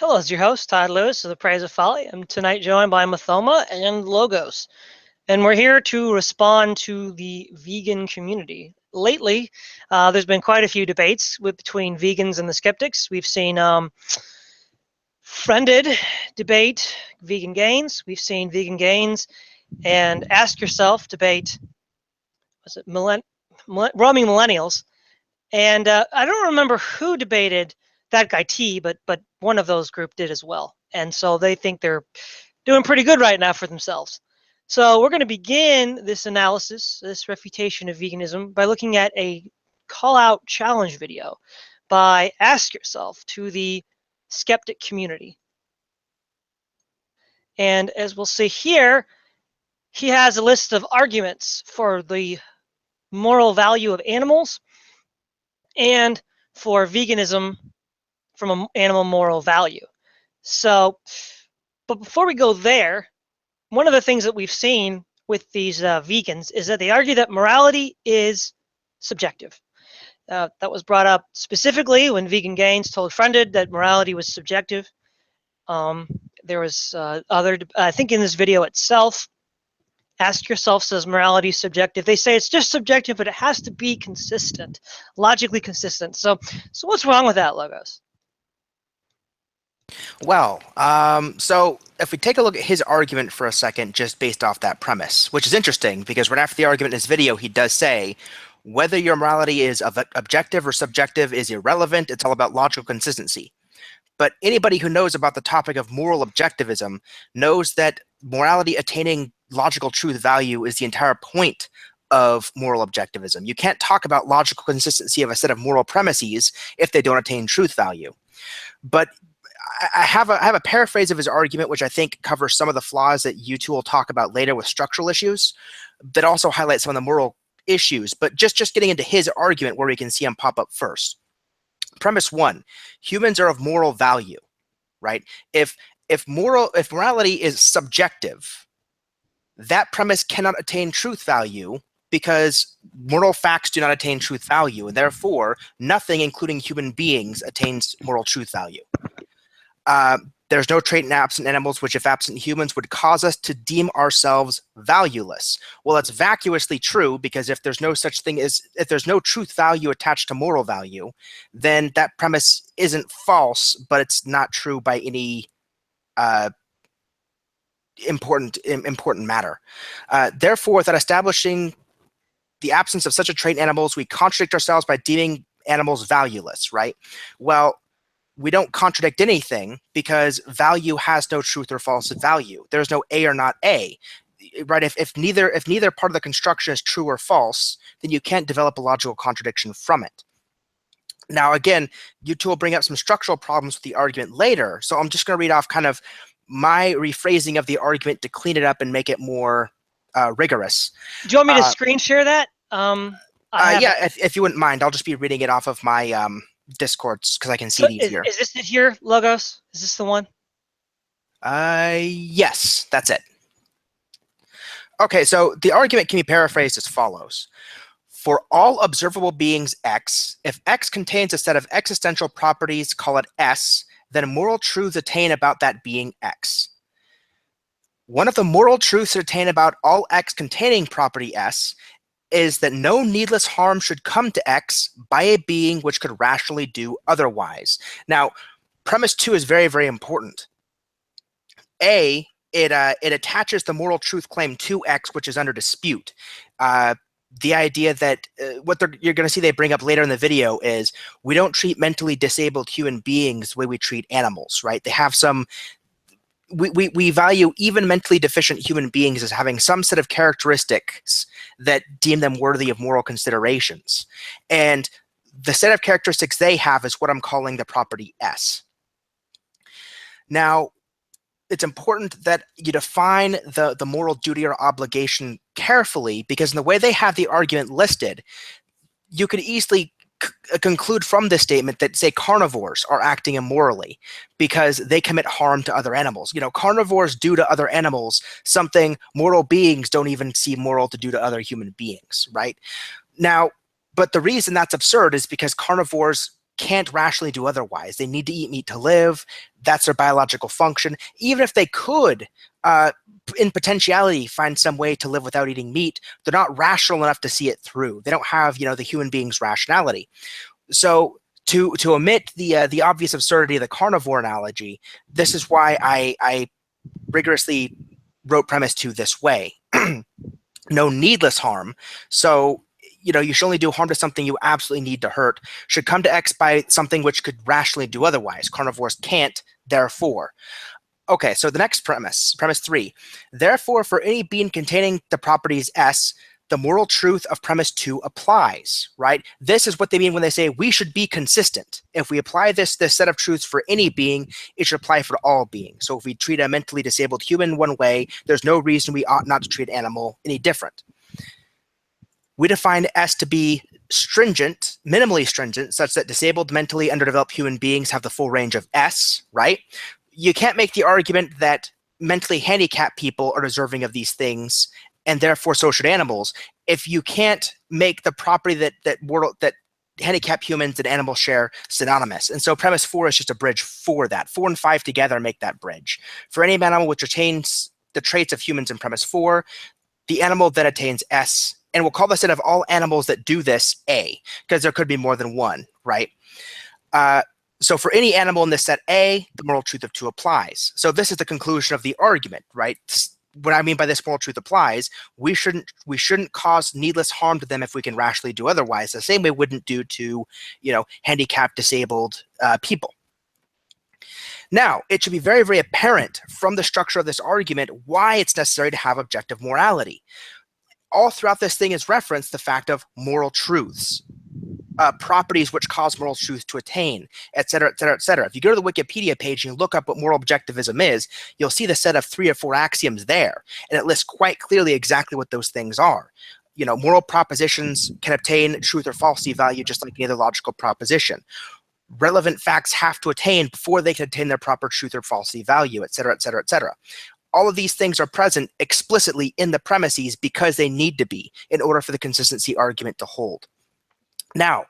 Hello, it's your host, Todd Lewis of the Praise of Folly. I'm tonight joined by Mathoma and Logos, and we're here to respond to the vegan community. Lately, there's been quite a few debates between vegans and the skeptics. We've seen friended debate vegan gains. We've seen vegan gains and ask yourself debate, was it roaming millennials? And I don't remember who debated that guy T, but one of those group did as well. And so they think they're doing pretty good right now for themselves. So we're going to begin this analysis, this refutation of veganism, by looking at a call-out challenge video by Ask Yourself to the skeptic community. And as we'll see here, he has a list of arguments for the moral value of animals and for veganism from an animal moral value. So, but before we go there, one of the things that we've seen with these vegans is that they argue that morality is subjective. That was brought up specifically when Vegan Gains told Friended that morality was subjective. There was I think in this video itself, Ask Yourself says morality is subjective. They say it's just subjective, but it has to be consistent, logically consistent. So what's wrong with that, Logos? Well, so if we take a look at his argument for a second, just based off that premise, which is interesting because right after the argument in his video, he does say whether your morality is objective or subjective is irrelevant. It's all about logical consistency. But anybody who knows about the topic of moral objectivism knows that morality attaining logical truth value is the entire point of moral objectivism. You can't talk about logical consistency of a set of moral premises if they don't attain truth value. But I have a paraphrase of his argument, which I think covers some of the flaws that you two will talk about later with structural issues, that also highlight some of the moral issues. But just getting into his argument where we can see him pop up first. Premise one, humans are of moral value, right? If morality is subjective, that premise cannot attain truth value because moral facts do not attain truth value, and therefore nothing, including human beings, attains moral truth value. There's no trait in absent animals which, if absent humans, would cause us to deem ourselves valueless. Well, that's vacuously true, because if there's no such thing as, if there's no truth value attached to moral value, then that premise isn't false, but it's not true by any important matter. Therefore, without establishing the absence of such a trait in animals, we contradict ourselves by deeming animals valueless, right? Well, we don't contradict anything because value has no truth or false value. There's no A or not A, right? If neither part of the construction is true or false, then you can't develop a logical contradiction from it. Now, again, you two will bring up some structural problems with the argument later, so I'm just going to read off kind of my rephrasing of the argument to clean it up and make it more rigorous. Do you want me to screen share that? Yeah, if you wouldn't mind, I'll just be reading it off of my Discords because I can see it easier. Is this it here, Logos? Is this the one? Yes, that's it. Okay, so the argument can be paraphrased as follows. For all observable beings X, if X contains a set of existential properties, call it S, then moral truths attain about that being X. One of the moral truths that attain about all X containing property S is that no needless harm should come to X by a being which could rationally do otherwise. Now, premise two is very, very important. A, it attaches the moral truth claim to X, which is under dispute. The idea that you're going to see they bring up later in the video is we don't treat mentally disabled human beings the way we treat animals, right? They have some. We value even mentally deficient human beings as having some set of characteristics that deem them worthy of moral considerations. And the set of characteristics they have is what I'm calling the property S. Now, it's important that you define the moral duty or obligation carefully, because in the way they have the argument listed, you could easily conclude from this statement that, say, carnivores are acting immorally because they commit harm to other animals. You know, carnivores do to other animals something moral beings don't even see moral to do to other human beings, right? Now, but the reason that's absurd is because carnivores can't rationally do otherwise. They need to eat meat to live. That's their biological function. Even if they could, in potentiality, find some way to live without eating meat, they're not rational enough to see it through. They don't have, the human being's rationality. So to omit the obvious absurdity of the carnivore analogy, this is why I rigorously wrote premise 2 this way. No needless harm. So, you should only do harm to something you absolutely need to hurt. Should come to X by something which could rationally do otherwise. Carnivores can't, therefore. Okay, so the next premise 3. Therefore, for any being containing the properties S, the moral truth of premise 2 applies, right? This is what they mean when they say we should be consistent. If we apply this set of truths for any being, it should apply for all beings. So if we treat a mentally disabled human one way, there's no reason we ought not to treat an animal any different. We define S to be stringent, minimally stringent, such that disabled, mentally underdeveloped human beings have the full range of S, right? You can't make the argument that mentally handicapped people are deserving of these things, and therefore so should animals, if you can't make the property that handicapped humans and animals share synonymous. And so premise 4 is just a bridge for that. 4 and 5 together make that bridge. For any animal which retains the traits of humans in premise 4, the animal then attains S, and we'll call the set of all animals that do this A, because there could be more than one, right? So for any animal in this set A, the moral truth of 2 applies. So this is the conclusion of the argument, right? What I mean by this moral truth applies, we shouldn't cause needless harm to them if we can rationally do otherwise, the same way we wouldn't do to, handicapped, disabled people. Now, it should be very, very apparent from the structure of this argument why it's necessary to have objective morality. All throughout this thing is referenced the fact of moral truths, properties which cause moral truth to attain, et cetera, et cetera, et cetera. If you go to the Wikipedia page and you look up what moral objectivism is, you'll see the set of 3 or 4 axioms there, and it lists quite clearly exactly what those things are. Moral propositions can obtain truth or falsity value just like any other logical proposition. Relevant facts have to attain before they can attain their proper truth or falsity value, et cetera, et cetera, et cetera. All of these things are present explicitly in the premises because they need to be in order for the consistency argument to hold. Now,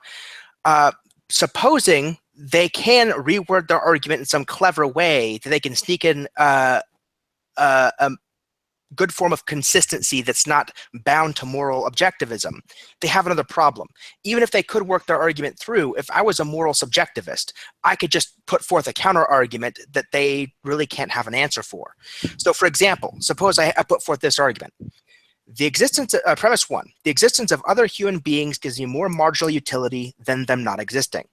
supposing they can reword their argument in some clever way that they can sneak in a good form of consistency that's not bound to moral objectivism, they have another problem. Even if they could work their argument through, if I was a moral subjectivist, I could just put forth a counter argument that they really can't have an answer for. So for example, suppose I put forth this argument. The existence of premise 1, the existence of other human beings gives me more marginal utility than them not existing.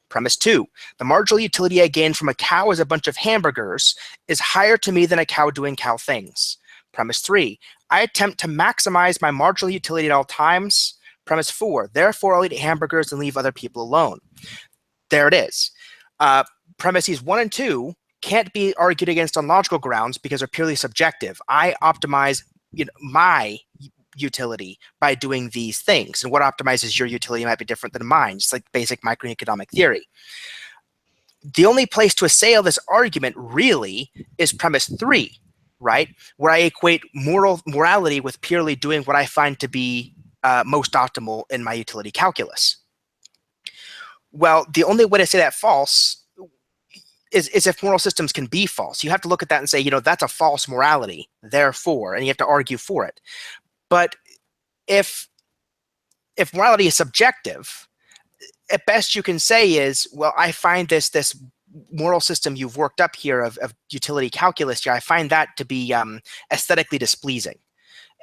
Premise 2, the marginal utility I gain from a cow as a bunch of hamburgers is higher to me than a cow doing cow things. Premise 3, I attempt to maximize my marginal utility at all times. Premise 4, therefore I'll eat hamburgers and leave other people alone. There it is. Premises 1 and 2 can't be argued against on logical grounds because they're purely subjective. I optimize my utility by doing these things, and what optimizes your utility might be different than mine, just like basic microeconomic theory. The only place to assail this argument really is premise 3, right, where I equate morality with purely doing what I find to be most optimal in my utility calculus. Well, the only way to say that false is if moral systems can be false. You have to look at that and say, that's a false morality, therefore, and you have to argue for it. But if morality is subjective, at best you can say is, well, I find this moral system you've worked up here of utility calculus here, I find that to be aesthetically displeasing.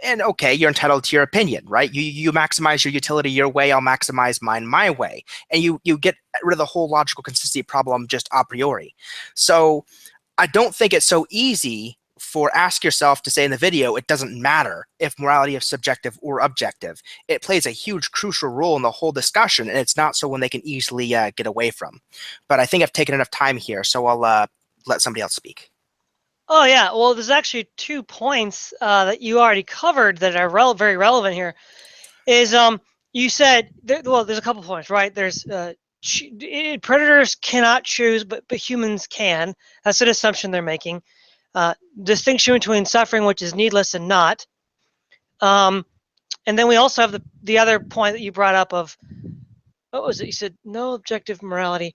And okay, you're entitled to your opinion, right? You maximize your utility your way, I'll maximize mine my way. And you get rid of the whole logical consistency problem just a priori. So I don't think it's so easy for Ask Yourself to say in the video, it doesn't matter if morality is subjective or objective. It plays a huge crucial role in the whole discussion, and it's not so one they can easily get away from. But I think I've taken enough time here, so I'll let somebody else speak. Oh, yeah. Well, there's actually 2 points that you already covered that are very relevant here. Is you said, there's a couple points, right? There's predators cannot choose, but humans can. That's an assumption they're making. Distinction between suffering, which is needless, and not. And then we also have the other point that you brought up of what was it? You said no objective morality.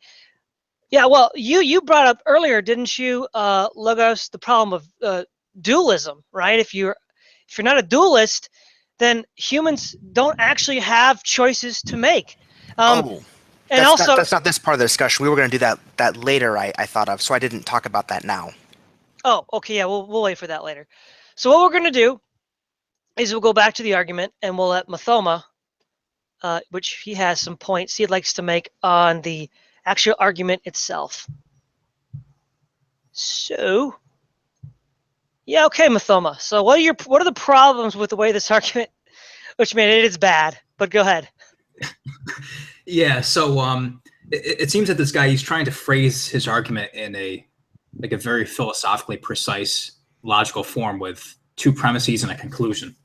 Yeah, well, you brought up earlier, didn't you, Logos, the problem of dualism, right? If you're not a dualist, then humans don't actually have choices to make. Oh, And also, that's not this part of the discussion. We were going to do that later. I thought of, so I didn't talk about that now. oh, okay, yeah, we'll wait for that later. So what we're going to do is we'll go back to the argument and we'll let Mathoma, which he has some points he'd likes to make on the actual argument itself. So, yeah, okay, Mathoma. So what are the problems with the way this argument, which man, it is bad, but go ahead. Yeah, so it seems that this guy, he's trying to phrase his argument in a very philosophically precise, logical form with two premises and a conclusion.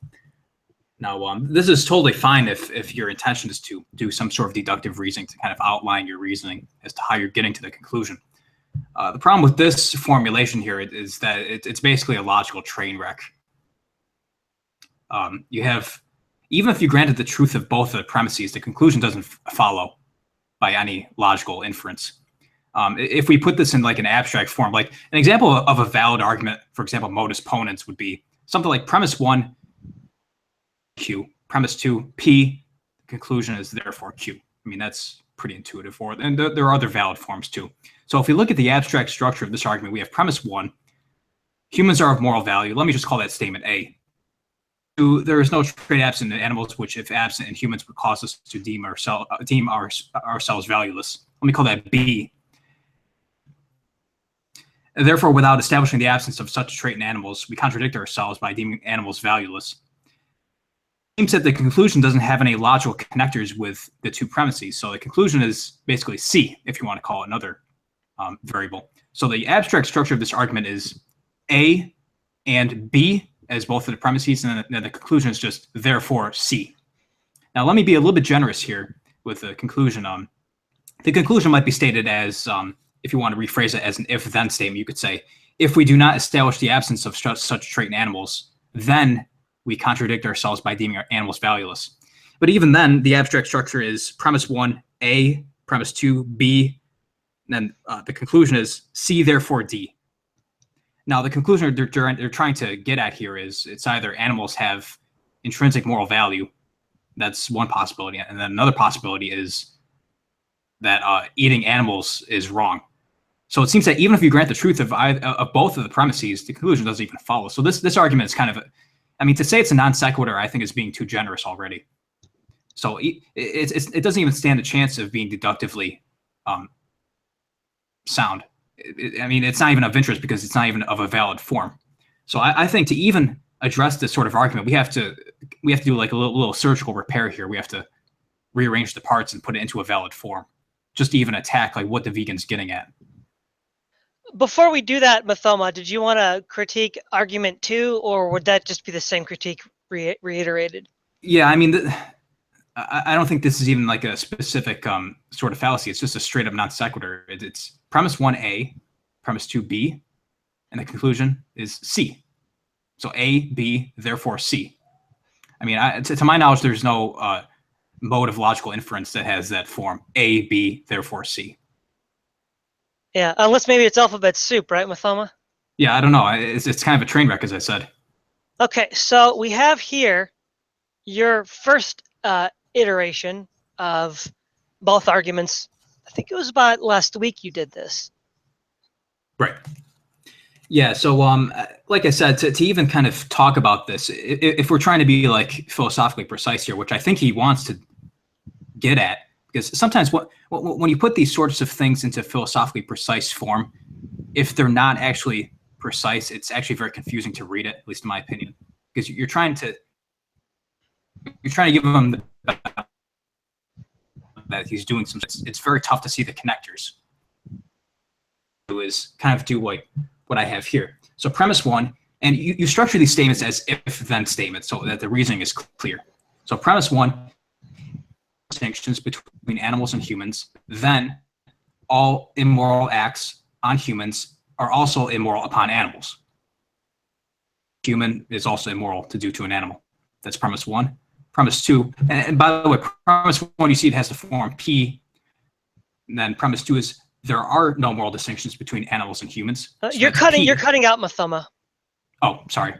Now, this is totally fine if your intention is to do some sort of deductive reasoning to kind of outline your reasoning as to how you're getting to the conclusion. The problem with this formulation here is that it's basically a logical train wreck. You have, even if you granted the truth of both of the premises, the conclusion doesn't follow by any logical inference. If we put this in like an abstract form, like an example of a valid argument, for example, modus ponens, would be something like premise 1, Q, premise 2, P, the conclusion is therefore Q. I mean, that's pretty intuitive for it. And there are other valid forms too. So if we look at the abstract structure of this argument, we have premise 1, humans are of moral value. Let me just call that statement A. 2, there is no trait absent in animals, which if absent in humans would cause us to deem ourselves valueless. Let me call that B. And therefore, without establishing the absence of such a trait in animals, we contradict ourselves by deeming animals valueless. It seems that the conclusion doesn't have any logical connectors with the two premises. So the conclusion is basically C, if you want to call it another variable. So the abstract structure of this argument is A and B as both of the premises, and then the conclusion is just therefore C. Now, let me be a little bit generous here with the conclusion. The conclusion might be stated as, if you want to rephrase it as an if-then statement, you could say, if we do not establish the absence of such a trait in animals, then we contradict ourselves by deeming our animals valueless. But even then, the abstract structure is premise 1, A, premise 2, B, and then the conclusion is C, therefore D. Now, the conclusion they're trying to get at here is it's either animals have intrinsic moral value. That's one possibility. And then another possibility is that eating animals is wrong. So it seems that even if you grant the truth of both of the premises, the conclusion doesn't even follow. So this argument is kind of, I mean, to say it's a non sequitur, I think is being too generous already. So it doesn't even stand a chance of being deductively sound. I mean, it's not even of interest because it's not even of a valid form. So I think to even address this sort of argument, we have to do like a little surgical repair here. We have to rearrange the parts and put it into a valid form, just to even attack like what the vegan's getting at. Before we do that, Mathoma, did you want to critique argument 2, or would that just be the same critique reiterated? Yeah, I mean, I don't think this is even like a specific sort of fallacy. It's just a straight up non sequitur. It's premise 1A, premise 2B, and the conclusion is C. So A, B, therefore C. I mean, to my knowledge, there's no mode of logical inference that has that form, A, B, therefore C. Yeah, unless maybe it's alphabet soup, right, Mathoma? Yeah, I don't know. It's kind of a train wreck, as I said. Okay, so we have here your first iteration of both arguments. I think it was about last week you did this. Right. Yeah, so like I said, to even kind of talk about this, if we're trying to be like philosophically precise here, which I think he wants to get at, because sometimes when you put these sorts of things into philosophically precise form, if they're not actually precise, it's actually very confusing to read it, at least in my opinion, because you're trying to give him that he's doing some. It's very tough to see the connectors. Is kind of do what I have here. So premise 1, and you structure these statements as if-then statements so that the reasoning is clear. So premise 1, distinctions between animals and humans, then all immoral acts on humans are also immoral upon animals. Human is also immoral to do to an animal. That's premise 1. premise 2, and by the way, premise 1, you see it has the form P, and then premise 2 is there are no moral distinctions between animals and humans. So you're cutting out, Mathoma. Oh, sorry.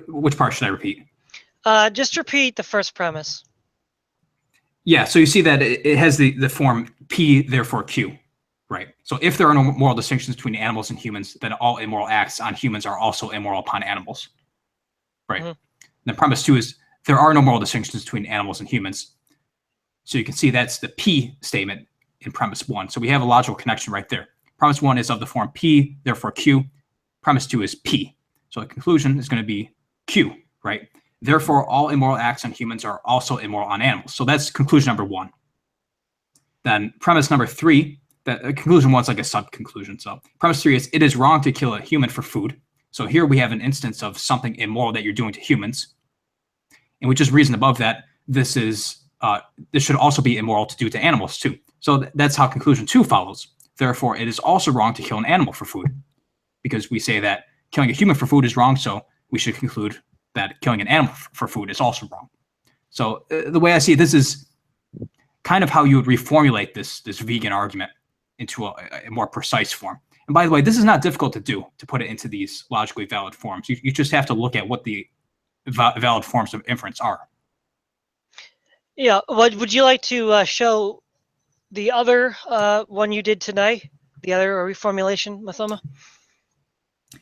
Which part should I repeat? Just repeat the first premise. Yeah, so you see that it has the form P, therefore Q, right? So if there are no moral distinctions between animals and humans, then all immoral acts on humans are also immoral upon animals, right? Mm-hmm. Then premise 2 is there are no moral distinctions between animals and humans. So you can see that's the P statement in premise 1. So we have a logical connection right there. Premise 1 is of the form P, therefore Q. Premise 2 is P. So the conclusion is going to be Q, right? Therefore, all immoral acts on humans are also immoral on animals. So that's conclusion number 1. Then premise number 3, that conclusion 1 is like a sub-conclusion. So premise 3 is it is wrong to kill a human for food. So here we have an instance of something immoral that you're doing to humans. And we just reasoned above that this should also be immoral to do to animals too. So that's how conclusion 2 follows. Therefore, it is also wrong to kill an animal for food, because we say that killing a human for food is wrong, so we should conclude that killing an animal for food is also wrong. So the way I see it, this is kind of how you would reformulate this vegan argument into a more precise form. And by the way, this is not difficult to do, to put it into these logically valid forms. You just have to look at what the valid forms of inference are. Yeah, would you like to show the other one you did tonight, the other reformulation, Mathoma?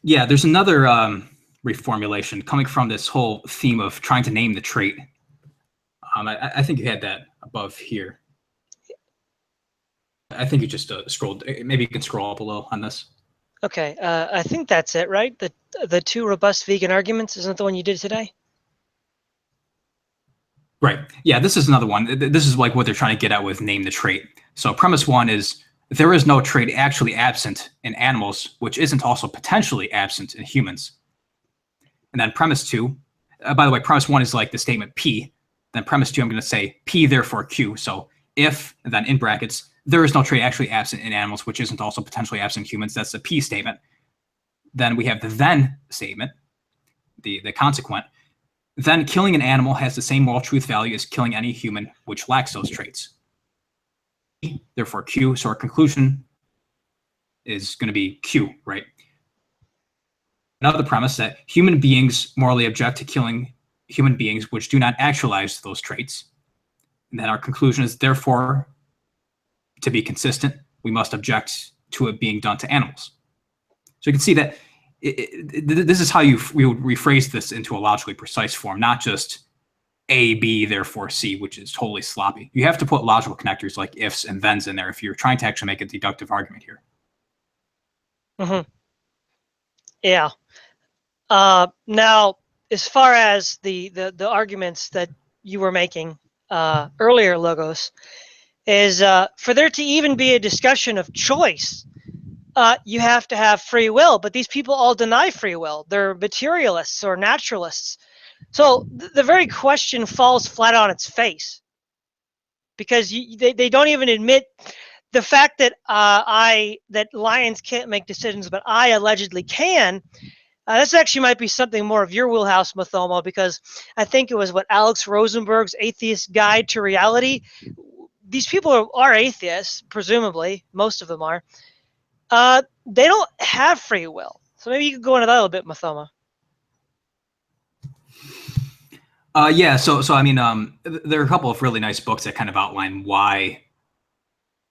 Yeah, there's another reformulation coming from this whole theme of trying to name the trait. I think you had that above here. I think you just scrolled. Maybe you can scroll up a little on this. Okay, I think that's it, right? The 2 robust vegan arguments, isn't it the one you did today? Right. Yeah, this is another one. This is like what they're trying to get at with name the trait. So premise 1 is there is no trait actually absent in animals, which isn't also potentially absent in humans. And then premise 2, by the way, premise 1 is like the statement P. Then premise 2, I'm going to say P, therefore Q. So if, and then in brackets, there is no trait actually absent in animals, which isn't also potentially absent in humans. That's the P statement. Then we have the then statement, the consequent. Then killing an animal has the same moral truth value as killing any human which lacks those traits. Therefore Q. So our conclusion is going to be Q, right? Another premise that human beings morally object to killing human beings which do not actualize those traits. And then our conclusion is, therefore, to be consistent, we must object to it being done to animals. So you can see that this is how we would rephrase this into a logically precise form, not just A, B, therefore C, which is totally sloppy. You have to put logical connectors like ifs and thens in there if you're trying to actually make a deductive argument here. Mm-hmm. Yeah. Now, as far as the arguments that you were making earlier, Logos, is for there to even be a discussion of choice, you have to have free will. But these people all deny free will. They're materialists or naturalists. So the very question falls flat on its face, because they don't even admit the fact that that lions can't make decisions, but I allegedly can. This actually might be something more of your wheelhouse, Mathoma, because I think it was Alex Rosenberg's Atheist Guide to Reality. These people are atheists, presumably. Most of them are. They don't have free will. So maybe you could go into that a little bit, Mathoma. Yeah, so I mean, there are a couple of really nice books that kind of outline why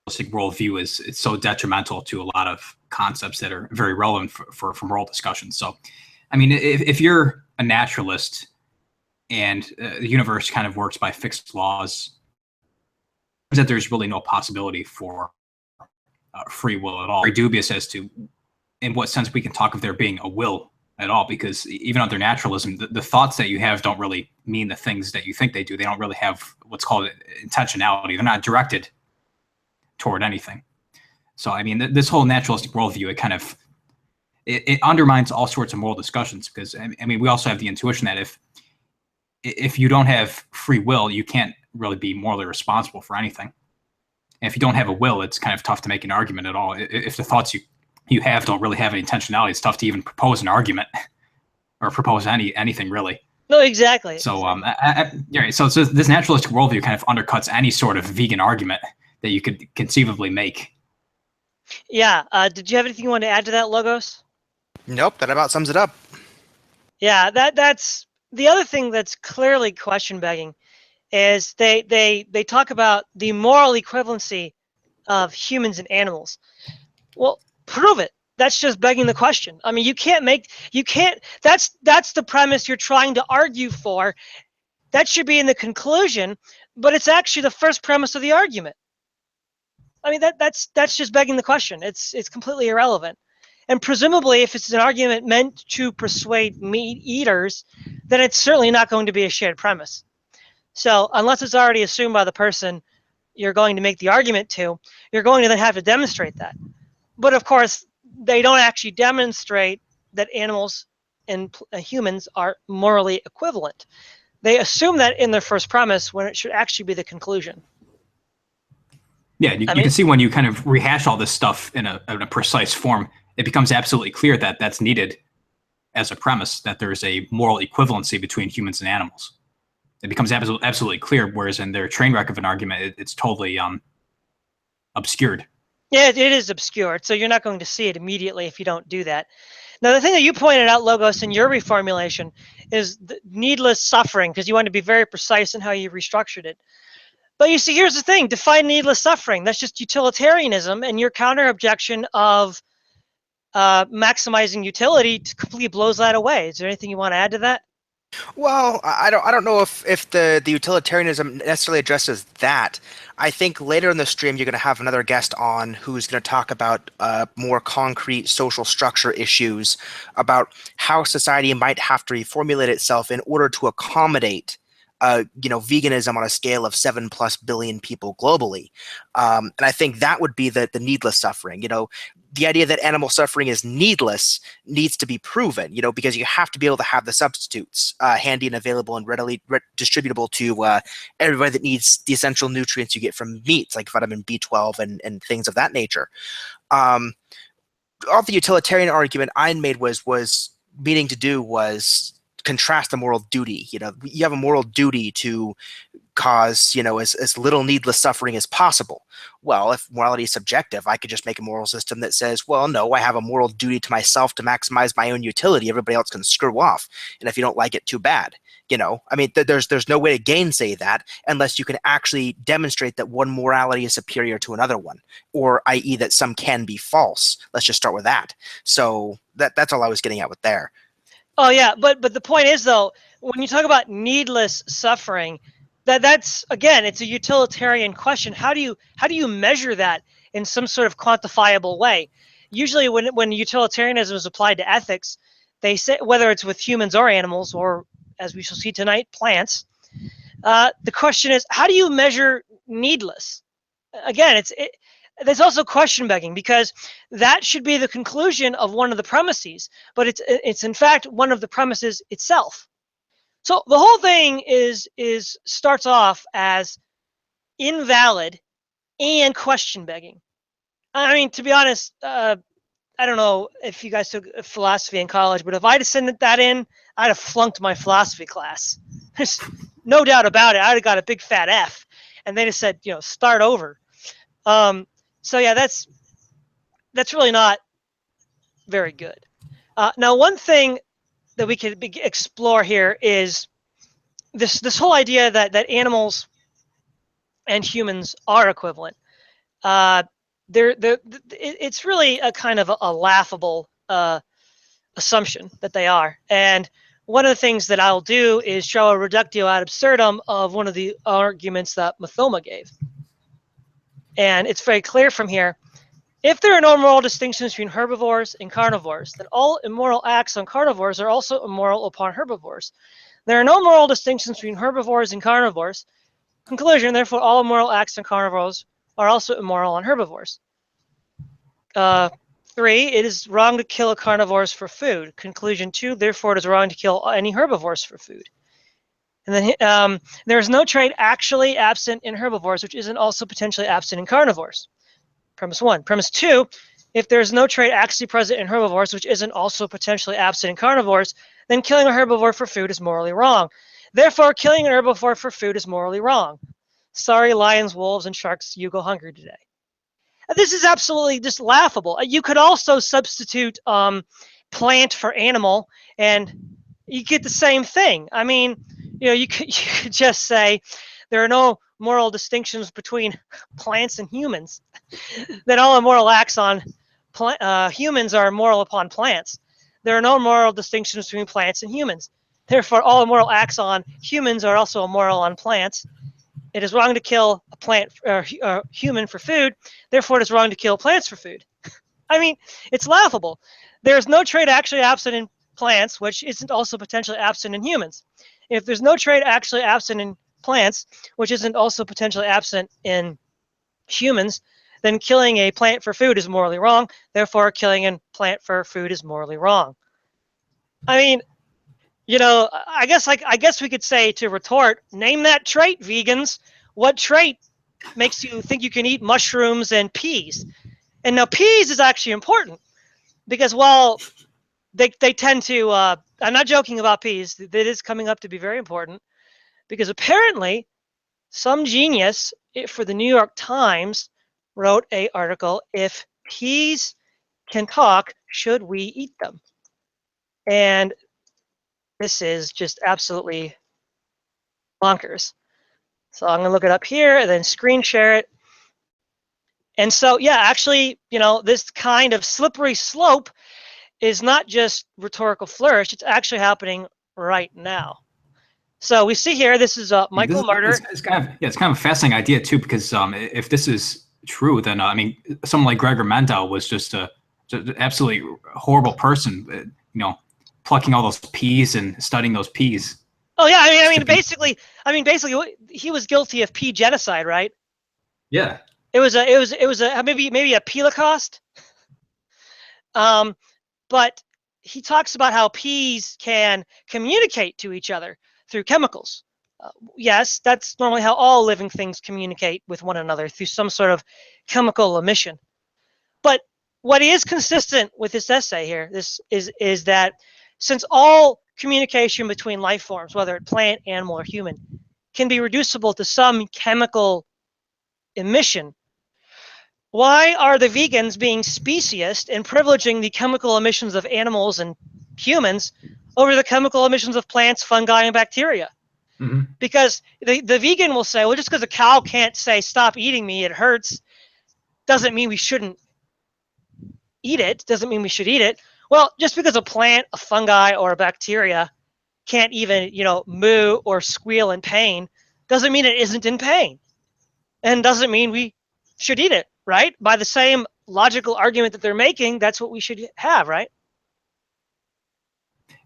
worldview is so detrimental to a lot of concepts that are very relevant for moral discussions. So, I mean, if you're a naturalist and the universe kind of works by fixed laws, that there's really no possibility for free will at all. Very dubious as to in what sense we can talk of there being a will at all, because even under naturalism, the thoughts that you have don't really mean the things that you think they do. They don't really have what's called intentionality. They're not directed toward anything. So, I mean, this whole naturalistic worldview, it undermines all sorts of moral discussions, because, I mean, we also have the intuition that if you don't have free will, you can't really be morally responsible for anything. And if you don't have a will, it's kind of tough to make an argument at all. If the thoughts you have don't really have any intentionality, it's tough to even propose an argument or propose anything really. No, exactly. So, yeah, so this naturalistic worldview kind of undercuts any sort of vegan argument that you could conceivably make. Yeah. Did you have anything you want to add to that, Logos? Nope, that about sums it up. Yeah, that's the other thing that's clearly question begging is they talk about the moral equivalency of humans and animals. Well, prove it. That's just begging the question. I mean, you can't. That's the premise you're trying to argue for. That should be in the conclusion, but it's actually the first premise of the argument. I mean, that's just begging the question. It's completely irrelevant. And presumably, if it's an argument meant to persuade meat eaters, then it's certainly not going to be a shared premise. So unless it's already assumed by the person you're going to make the argument to, you're going to then have to demonstrate that. But of course, they don't actually demonstrate that animals and humans are morally equivalent. They assume that in their first premise when it should actually be the conclusion. Yeah, you can see when you kind of rehash all this stuff in a precise form, it becomes absolutely clear that that's needed as a premise, that there's a moral equivalency between humans and animals. It becomes absolutely clear, whereas in their train wreck of an argument, it's totally obscured. Yeah, it is obscured, so you're not going to see it immediately if you don't do that. Now, the thing that you pointed out, Logos, in your reformulation is the needless suffering, because you want to be very precise in how you restructured it. But you see, here's the thing. Define needless suffering. That's just utilitarianism, and your counter-objection of maximizing utility completely blows that away. Is there anything you want to add to that? Well, I don't know if the utilitarianism necessarily addresses that. I think later in the stream you're going to have another guest on who's going to talk about more concrete social structure issues, about how society might have to reformulate itself in order to accommodate veganism on a scale of 7+ billion people globally. And I think that would be the needless suffering. The idea that animal suffering is needless needs to be proven, because you have to be able to have the substitutes handy and available and readily distributable to everybody that needs the essential nutrients you get from meats, like vitamin B12 and things of that nature. All the utilitarian argument I made was meaning to do was contrast the moral duty. You have a moral duty to cause as little needless suffering as possible. Well, if morality is subjective, I could just make a moral system that says, well, no, I have a moral duty to myself to maximize my own utility. Everybody else can screw off, and if you don't like it, too bad. There's no way to gainsay that unless you can actually demonstrate that one morality is superior to another one, or i.e. that some can be false. Let's just start with that. So that's all I was getting at with there. Oh yeah, but the point is though, when you talk about needless suffering, that's again, it's a utilitarian question. How do you measure that in some sort of quantifiable way? Usually, when utilitarianism is applied to ethics, they say, whether it's with humans or animals, or as we shall see tonight, plants, the question is, how do you measure needless? Again, there's also question begging, because that should be the conclusion of one of the premises, but it's in fact one of the premises itself. So the whole thing starts off as invalid and question begging. I mean, to be honest, I don't know if you guys took philosophy in college, but if I'd have sent that in, I'd have flunked my philosophy class. There's no doubt about it. I'd have got a big fat F, and they just said, start over. So yeah, that's really not very good. Now, one thing that we could explore here is this whole idea that animals and humans are equivalent. It's really a kind of a laughable assumption that they are. And one of the things that I'll do is show a reductio ad absurdum of one of the arguments that Mathoma gave. And it's very clear from here. If there are no moral distinctions between herbivores and carnivores, then all immoral acts on carnivores are also immoral upon herbivores. There are no moral distinctions between herbivores and carnivores. Conclusion, therefore, all immoral acts on carnivores are also immoral on herbivores. 3, it is wrong to kill carnivores for food. Conclusion 2, therefore, it is wrong to kill any herbivores for food. And then there is no trait actually absent in herbivores, which isn't also potentially absent in carnivores. Premise 1. Premise 2, if there's no trait actually present in herbivores, which isn't also potentially absent in carnivores, then killing a herbivore for food is morally wrong. Therefore, killing an herbivore for food is morally wrong. Sorry, lions, wolves, and sharks, you go hungry today. This is absolutely just laughable. You could also substitute plant for animal, and you get the same thing. I mean, you could just say there are no moral distinctions between plants and humans. That all immoral acts on humans are moral upon plants. There are no moral distinctions between plants and humans. Therefore, all immoral acts on humans are also immoral on plants. It is wrong to kill a plant or human for food. Therefore, it is wrong to kill plants for food. I mean, it's laughable. There's no trait actually absent in plants, which isn't also potentially absent in humans. If there's no trait actually absent in plants, which isn't also potentially absent in humans, then killing a plant for food is morally wrong. Therefore, killing a plant for food is morally wrong. I mean, I guess we could say to retort, name that trait, vegans. What trait makes you think you can eat mushrooms and peas? And now peas is actually important because while they tend to, I'm not joking about peas, that is coming up to be very important because apparently some genius for the New York Times wrote an article, if peas can talk, should we eat them? And this is just absolutely bonkers. So I'm going to look it up here and then screen share it. And so, yeah, actually, this kind of slippery slope is not just rhetorical flourish. It's actually happening right now. So we see here, this is Michael Martyr. It's kind of a fascinating idea too, because if this is true, then I mean, someone like Gregor Mendel was just an absolutely horrible person. Plucking all those peas and studying those peas. Oh yeah, I mean, basically, he was guilty of pea genocide, right? Yeah. It was maybe a Holocaust. But he talks about how peas can communicate to each other through chemicals. Yes, that's normally how all living things communicate with one another, through some sort of chemical emission. But what is consistent with this essay here, is that since all communication between life forms, whether it's plant, animal, or human, can be reducible to some chemical emission, why are the vegans being speciest and privileging the chemical emissions of animals and humans over the chemical emissions of plants, fungi, and bacteria? Mm-hmm. Because the vegan will say, well, just because a cow can't say, stop eating me, it hurts, doesn't mean we shouldn't eat it, doesn't mean we should eat it. Well, just because a plant, a fungi, or a bacteria can't even, moo or squeal in pain, doesn't mean it isn't in pain. And doesn't mean we should eat it, right? By the same logical argument that they're making, that's what we should have, right?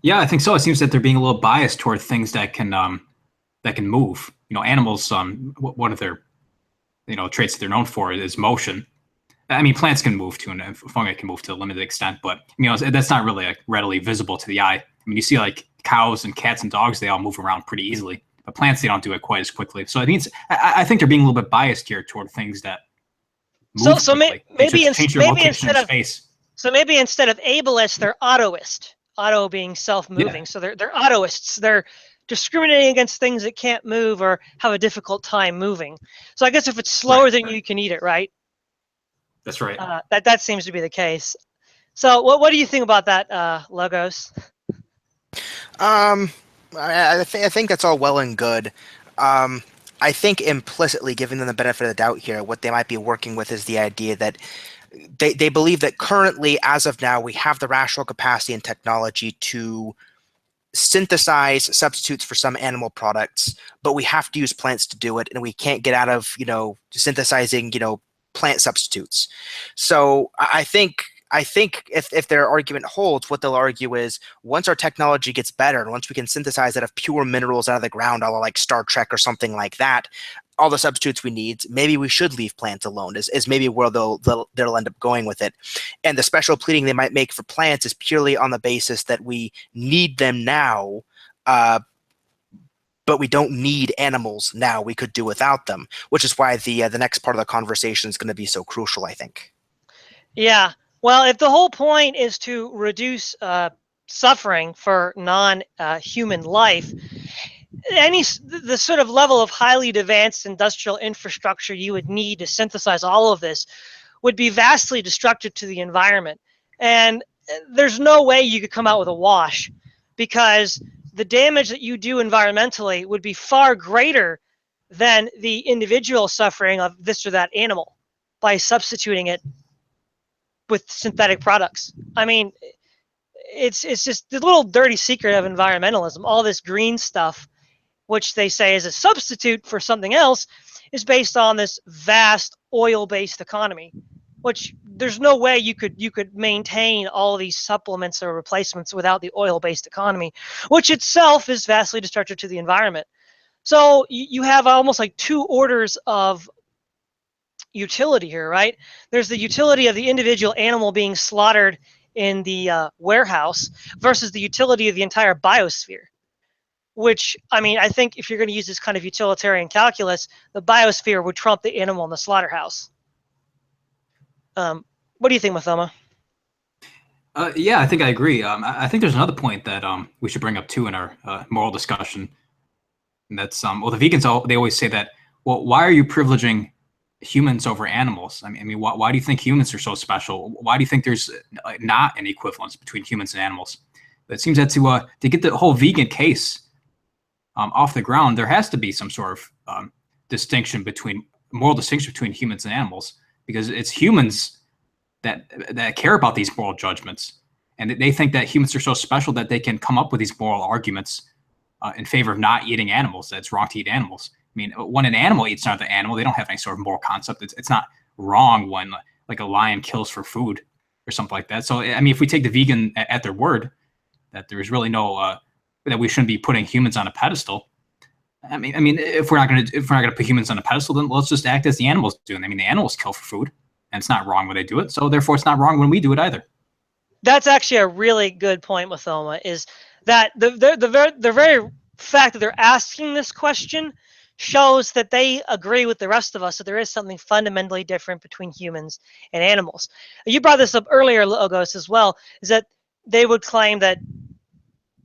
Yeah, I think so. It seems that they're being a little biased toward things that can move. Animals, one of their traits that they're known for is motion. I mean, plants can move too, and fungi can move to a limited extent, but that's not really readily visible to the eye. I mean, you see like cows and cats and dogs; they all move around pretty easily, but plants, they don't do it quite as quickly. So I think they're being a little bit biased here toward things that move quickly. Maybe instead of ableist, they're autoist. Auto being self-moving, yeah. So they're autoists. They're discriminating against things that can't move or have a difficult time moving. So I guess if it's slower than you can eat it, right? That's right. That seems to be the case. So what do you think about that, Logos? I think that's all well and good. I think implicitly, giving them the benefit of the doubt here, what they might be working with is the idea that they believe that currently, as of now, we have the rational capacity and technology to synthesize substitutes for some animal products, but we have to use plants to do it, and we can't get out of synthesizing plant substitutes. So I think if their argument holds, what they'll argue is once our technology gets better and once we can synthesize out of pure minerals out of the ground, all like Star Trek or something like that, all the substitutes we need, maybe we should leave plants alone is maybe where they'll end up going with it. And the special pleading they might make for plants is purely on the basis that we need them now, but we don't need animals now. We could do without them, which is why the next part of the conversation is going to be so crucial, I think. Yeah. Well, if the whole point is to reduce suffering for non-human life, the sort of level of highly advanced industrial infrastructure you would need to synthesize all of this would be vastly destructive to the environment. And there's no way you could come out with a wash, because the damage that you do environmentally would be far greater than the individual suffering of this or that animal by substituting it with synthetic products. I mean, it's just the little dirty secret of environmentalism. All this green stuff, which they say is a substitute for something else, is based on this vast oil-based economy, which there's no way you could maintain all these supplements or replacements without the oil-based economy, which itself is vastly destructive to the environment. So you have almost like two orders of utility here, right? There's the utility of the individual animal being slaughtered in the warehouse versus the utility of the entire biosphere. Which, I mean, I think if you're going to use this kind of utilitarian calculus, the biosphere would trump the animal in the slaughterhouse. What do you think, Mathoma? Yeah, I think I agree. I think there's another point that we should bring up too in our moral discussion. And that's well, the vegans, they always say that, well, why are you privileging humans over animals? I mean, why do you think humans are so special? Why do you think there's not an equivalence between humans and animals? But it seems that to get the whole vegan case off the ground, there has to be some sort of moral distinction between humans and animals, because it's humans that care about these moral judgments, and they think that humans are so special that they can come up with these moral arguments in favor of not eating animals, that it's wrong to eat animals. I mean, when an animal eats another animal, they don't have any sort of moral concept. It's not wrong when like a lion kills for food or something like that. So, I mean, if we take the vegan at their word, that there is really no that we shouldn't be putting humans on a pedestal. I mean, if we're not gonna put humans on a pedestal, then let's just act as the animals do. I mean, the animals kill for food, and it's not wrong when they do it. So therefore, it's not wrong when we do it either. That's actually a really good point, Mathoma, is that the very fact that they're asking this question shows that they agree with the rest of us that there is something fundamentally different between humans and animals. You brought this up earlier, Logos, as well, is that they would claim that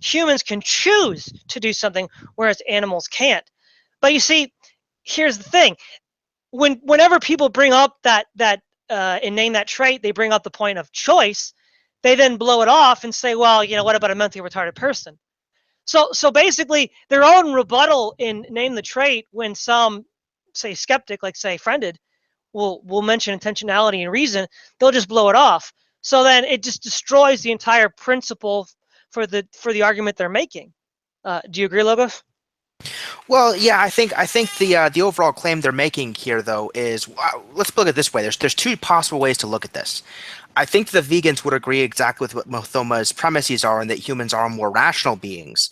humans can choose to do something, whereas animals can't. But you see, here's the thing: whenever people bring up that and name that trait, they bring up the point of choice. They then blow it off and say, well, you know, what about a mentally retarded person? So basically, their own rebuttal in name the trait, when some, say, skeptic, like say Friended, will mention intentionality and reason, they'll just blow it off. So then it just destroys the entire principle for the argument they're making. Do you agree, Logos? Well, yeah, I think the overall claim they're making here, though, is let's look at it this way. There's two possible ways to look at this. I think the vegans would agree exactly with what Mathoma's premises are, and that humans are more rational beings.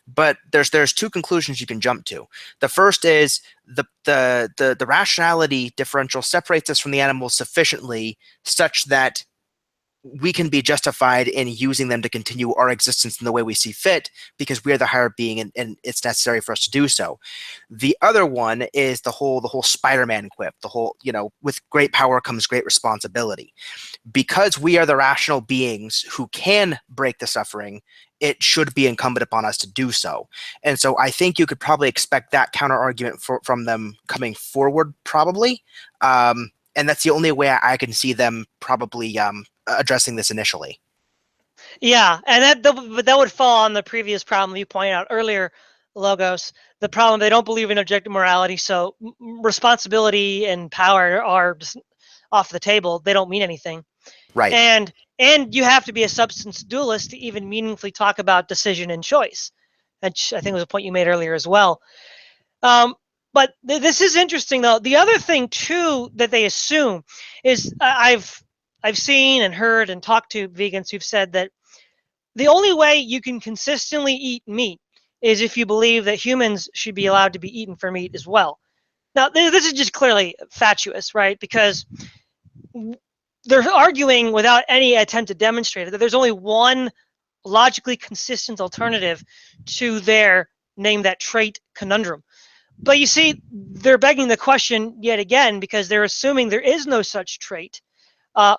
But there's two conclusions you can jump to. The first is the rationality differential separates us from the animals sufficiently such that we can be justified in using them to continue our existence in the way we see fit, because we are the higher being, and it's necessary for us to do so. The other one is the whole Spider-Man quip, the whole, you know, with great power comes great responsibility. Because we are the rational beings who can break the suffering, it should be incumbent upon us to do so. And so I think you could probably expect that counter argument from them coming forward, probably. And that's the only way I can see them probably addressing this initially. Yeah, and that would fall on the previous problem you pointed out earlier, Logos. The problem, they don't believe in objective morality, so responsibility and power are just off the table. They don't mean anything. Right. And you have to be a substance dualist to even meaningfully talk about decision and choice, which I think was a point you made earlier as well. But this is interesting, though. The other thing too that they assume is I've seen and heard and talked to vegans who've said that the only way you can consistently eat meat is if you believe that humans should be allowed to be eaten for meat as well. Now, this is just clearly fatuous, right? Because they're arguing without any attempt to demonstrate it, that there's only one logically consistent alternative to their name that trait conundrum. But you see, they're begging the question yet again, because they're assuming there is no such trait,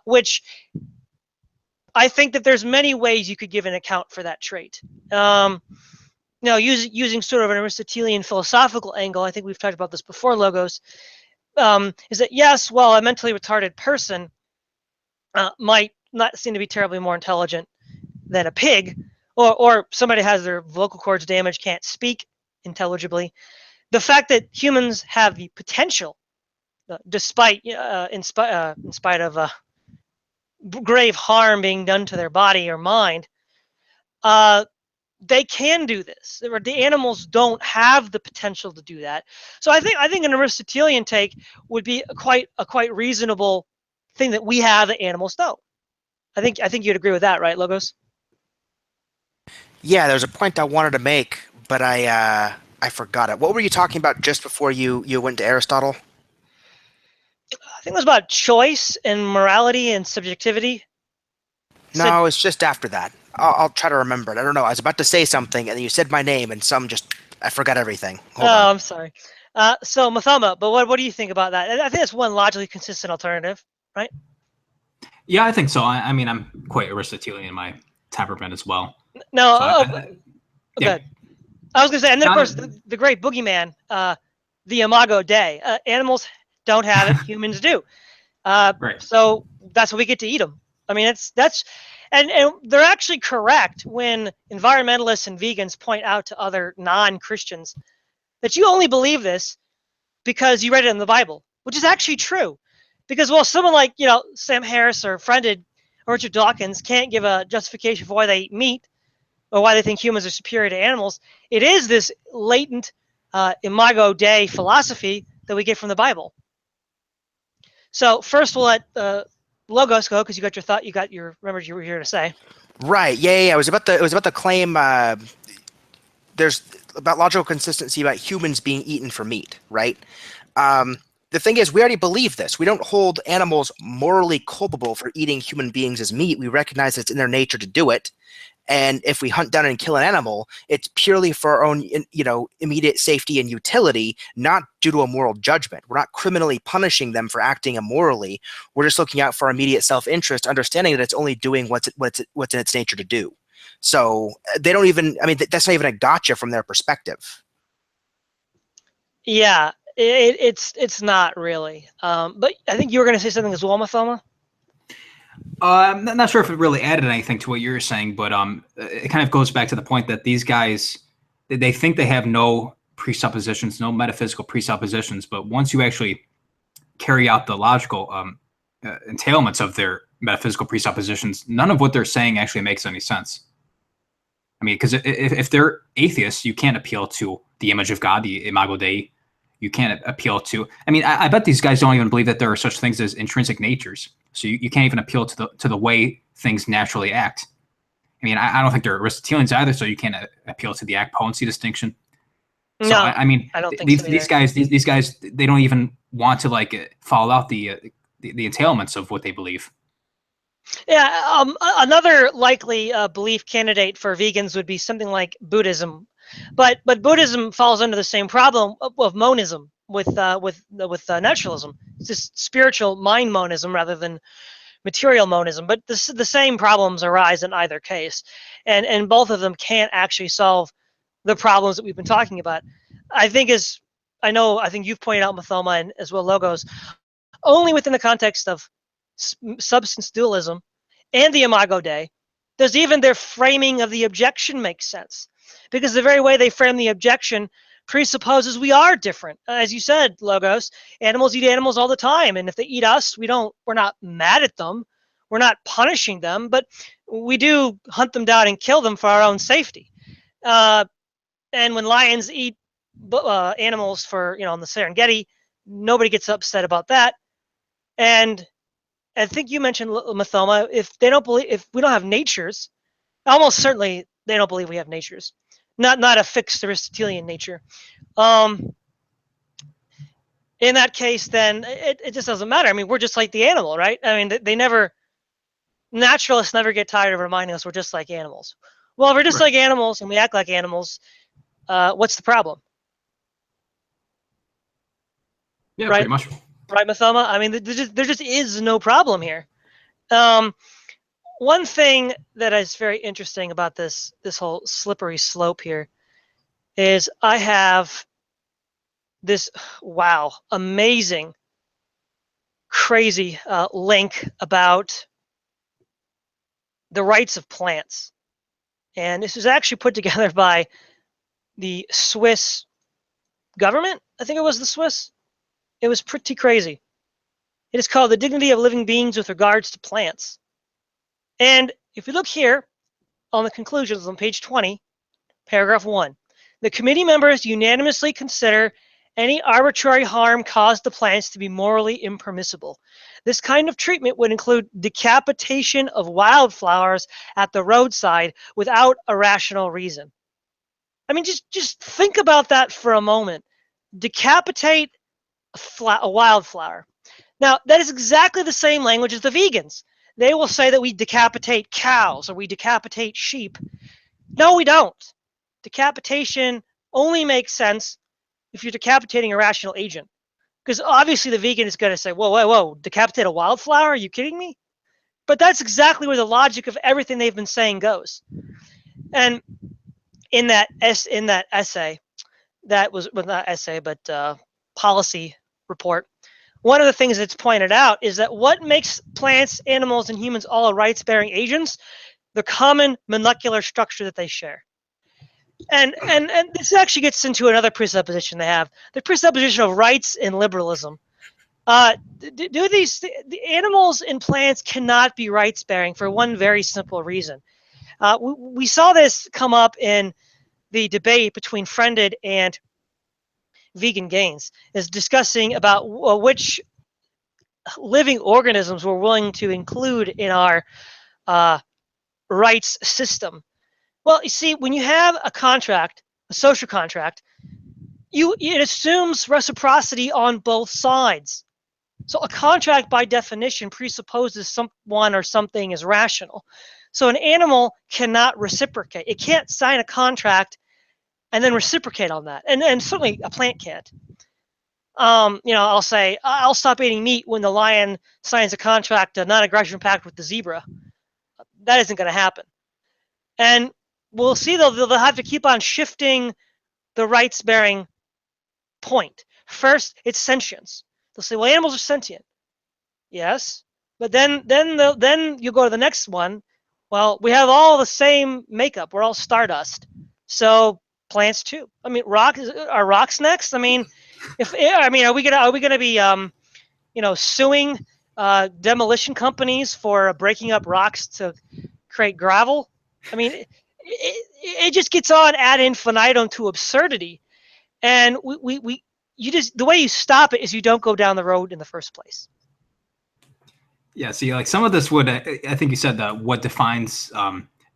which I think that there's many ways you could give an account for that trait. Using sort of an Aristotelian philosophical angle, I think we've talked about this before, Logos, is that yes, well, a mentally retarded person might not seem to be terribly more intelligent than a pig, or somebody has their vocal cords damaged, can't speak intelligibly. The fact that humans have the potential, in spite of grave harm being done to their body or mind, they can do this. The animals don't have the potential to do that. So I think an Aristotelian take would be a quite reasonable thing that we have that animals don't. I think you'd agree with that, right, Logos? Yeah, there's a point I wanted to make, but I forgot it. What were you talking about just before you went to Aristotle? I think it was about choice and morality and subjectivity. No, it's just after that. I'll try to remember it. I don't know. I was about to say something, and then you said my name, and I forgot everything. Hold on. I'm sorry. So Mathoma, but what do you think about that? I think that's one logically consistent alternative, right? Yeah, I think so. I mean, I'm quite Aristotelian in my temperament as well. No, So yeah. good. I was going to say, and then of course the great boogeyman, the Imago Dei. Animals don't have it; humans do. Right. So that's what we get to eat them. I mean, and they're actually correct when environmentalists and vegans point out to other non-Christians that you only believe this because you read it in the Bible, which is actually true. Because someone like Sam Harris or Friended or Richard Dawkins can't give a justification for why they eat meat or why they think humans are superior to animals. It is this latent Imago Dei philosophy that we get from the Bible. So first we'll let Logos go because you got your thought. Remembered you were here to say. Right. Yeah. It was about the claim. There's about logical consistency about humans being eaten for meat. Right. The thing is, we already believe this. We don't hold animals morally culpable for eating human beings as meat. We recognize it's in their nature to do it. And if we hunt down and kill an animal, it's purely for our own, immediate safety and utility, not due to a moral judgment. We're not criminally punishing them for acting immorally. We're just looking out for our immediate self-interest, understanding that it's only doing what's in its nature to do. So they don't even. I mean, that's not even a gotcha from their perspective. Yeah, it's not really. But I think you were going to say something as well, Mathoma. I'm not sure if it really added anything to what you're saying, but it kind of goes back to the point that these guys, they think they have no presuppositions, no metaphysical presuppositions, but once you actually carry out the logical entailments of their metaphysical presuppositions, none of what they're saying actually makes any sense. I mean, because if they're atheists, you can't appeal to the image of God, the Imago Dei. You can't appeal to. I mean, I bet these guys don't even believe that there are such things as intrinsic natures. So you can't even appeal to the way things naturally act. I mean, I don't think they're Aristotelians either, so you can't appeal to the act-potency distinction. So No, I mean, I don't think these guys, they don't even want to follow out the entailments of what they believe. Yeah, another likely belief candidate for vegans would be something like Buddhism, but Buddhism falls under the same problem of monism with naturalism. It's just spiritual mind monism rather than material monism. But the same problems arise in either case, and both of them can't actually solve the problems that we've been talking about. I think you've pointed out, Mathoma, and as well Logos, only within the context of substance dualism and the Imago Dei does even their framing of the objection make sense, because the very way they frame the objection presupposes we are different. As you said, Logos, animals eat animals all the time, and if they eat us, we're not mad at them, we're not punishing them, but we do hunt them down and kill them for our own safety. And when lions eat animals for on the Serengeti, nobody gets upset about that. And I think you mentioned, Mathoma, if we don't have natures, almost certainly they don't believe we have natures, not a fixed Aristotelian nature. In that case, then it just doesn't matter. I mean, we're just like the animal, right? I mean, naturalists never get tired of reminding us we're just like animals. Well, if we're just like animals and we act like animals, what's the problem? Yeah, right? pretty much. Right, Mathoma? I mean, there just is no problem here. one thing that is very interesting about this whole slippery slope here is I have this, wow, amazing, crazy link about the rights of plants. And this was actually put together by the Swiss government. I think it was the Swiss. It was pretty crazy. It is called The Dignity of Living Beings with Regards to Plants. And if you look here on the conclusions on page 20, paragraph 1, the committee members unanimously consider any arbitrary harm caused to plants to be morally impermissible. This kind of treatment would include decapitation of wildflowers at the roadside without a rational reason. I mean, just think about that for a moment. Decapitate a wildflower. Now, that is exactly the same language as the vegans. They will say that we decapitate cows or we decapitate sheep. No, we don't. Decapitation only makes sense if you're decapitating a rational agent. Because obviously the vegan is going to say, whoa, whoa, whoa, decapitate a wildflower? Are you kidding me? But that's exactly where the logic of everything they've been saying goes. And in that essay, that was, well, not essay, but policy report, one of the things that's pointed out is that what makes plants, animals, and humans all rights-bearing agents? The common molecular structure that they share. And this actually gets into another presupposition they have, the presupposition of rights and liberalism. The animals and plants cannot be rights-bearing for one very simple reason. We saw this come up in the debate between Friended and Vegan Gains, is discussing about which living organisms we're willing to include in our rights system. Well, you see, when you have a contract, a social contract, it assumes reciprocity on both sides. So a contract, by definition, presupposes someone or something is rational. So an animal cannot reciprocate. It can't sign a contract and then reciprocate on that. And certainly a plant can't. I'll say, I'll stop eating meat when the lion signs a contract, a non-aggression pact with the zebra. That isn't going to happen. And we'll see, they'll have to keep on shifting the rights-bearing point. First, it's sentience. They'll say, well, animals are sentient. Yes. But then you go to the next one. Well, we have all the same makeup. We're all stardust. So plants too. I mean, are rocks next? I mean, are we gonna be suing demolition companies for breaking up rocks to create gravel? I mean, it just gets on ad infinitum to absurdity, and the way you stop it is you don't go down the road in the first place. Yeah, see, like some of this would, I think you said that what defines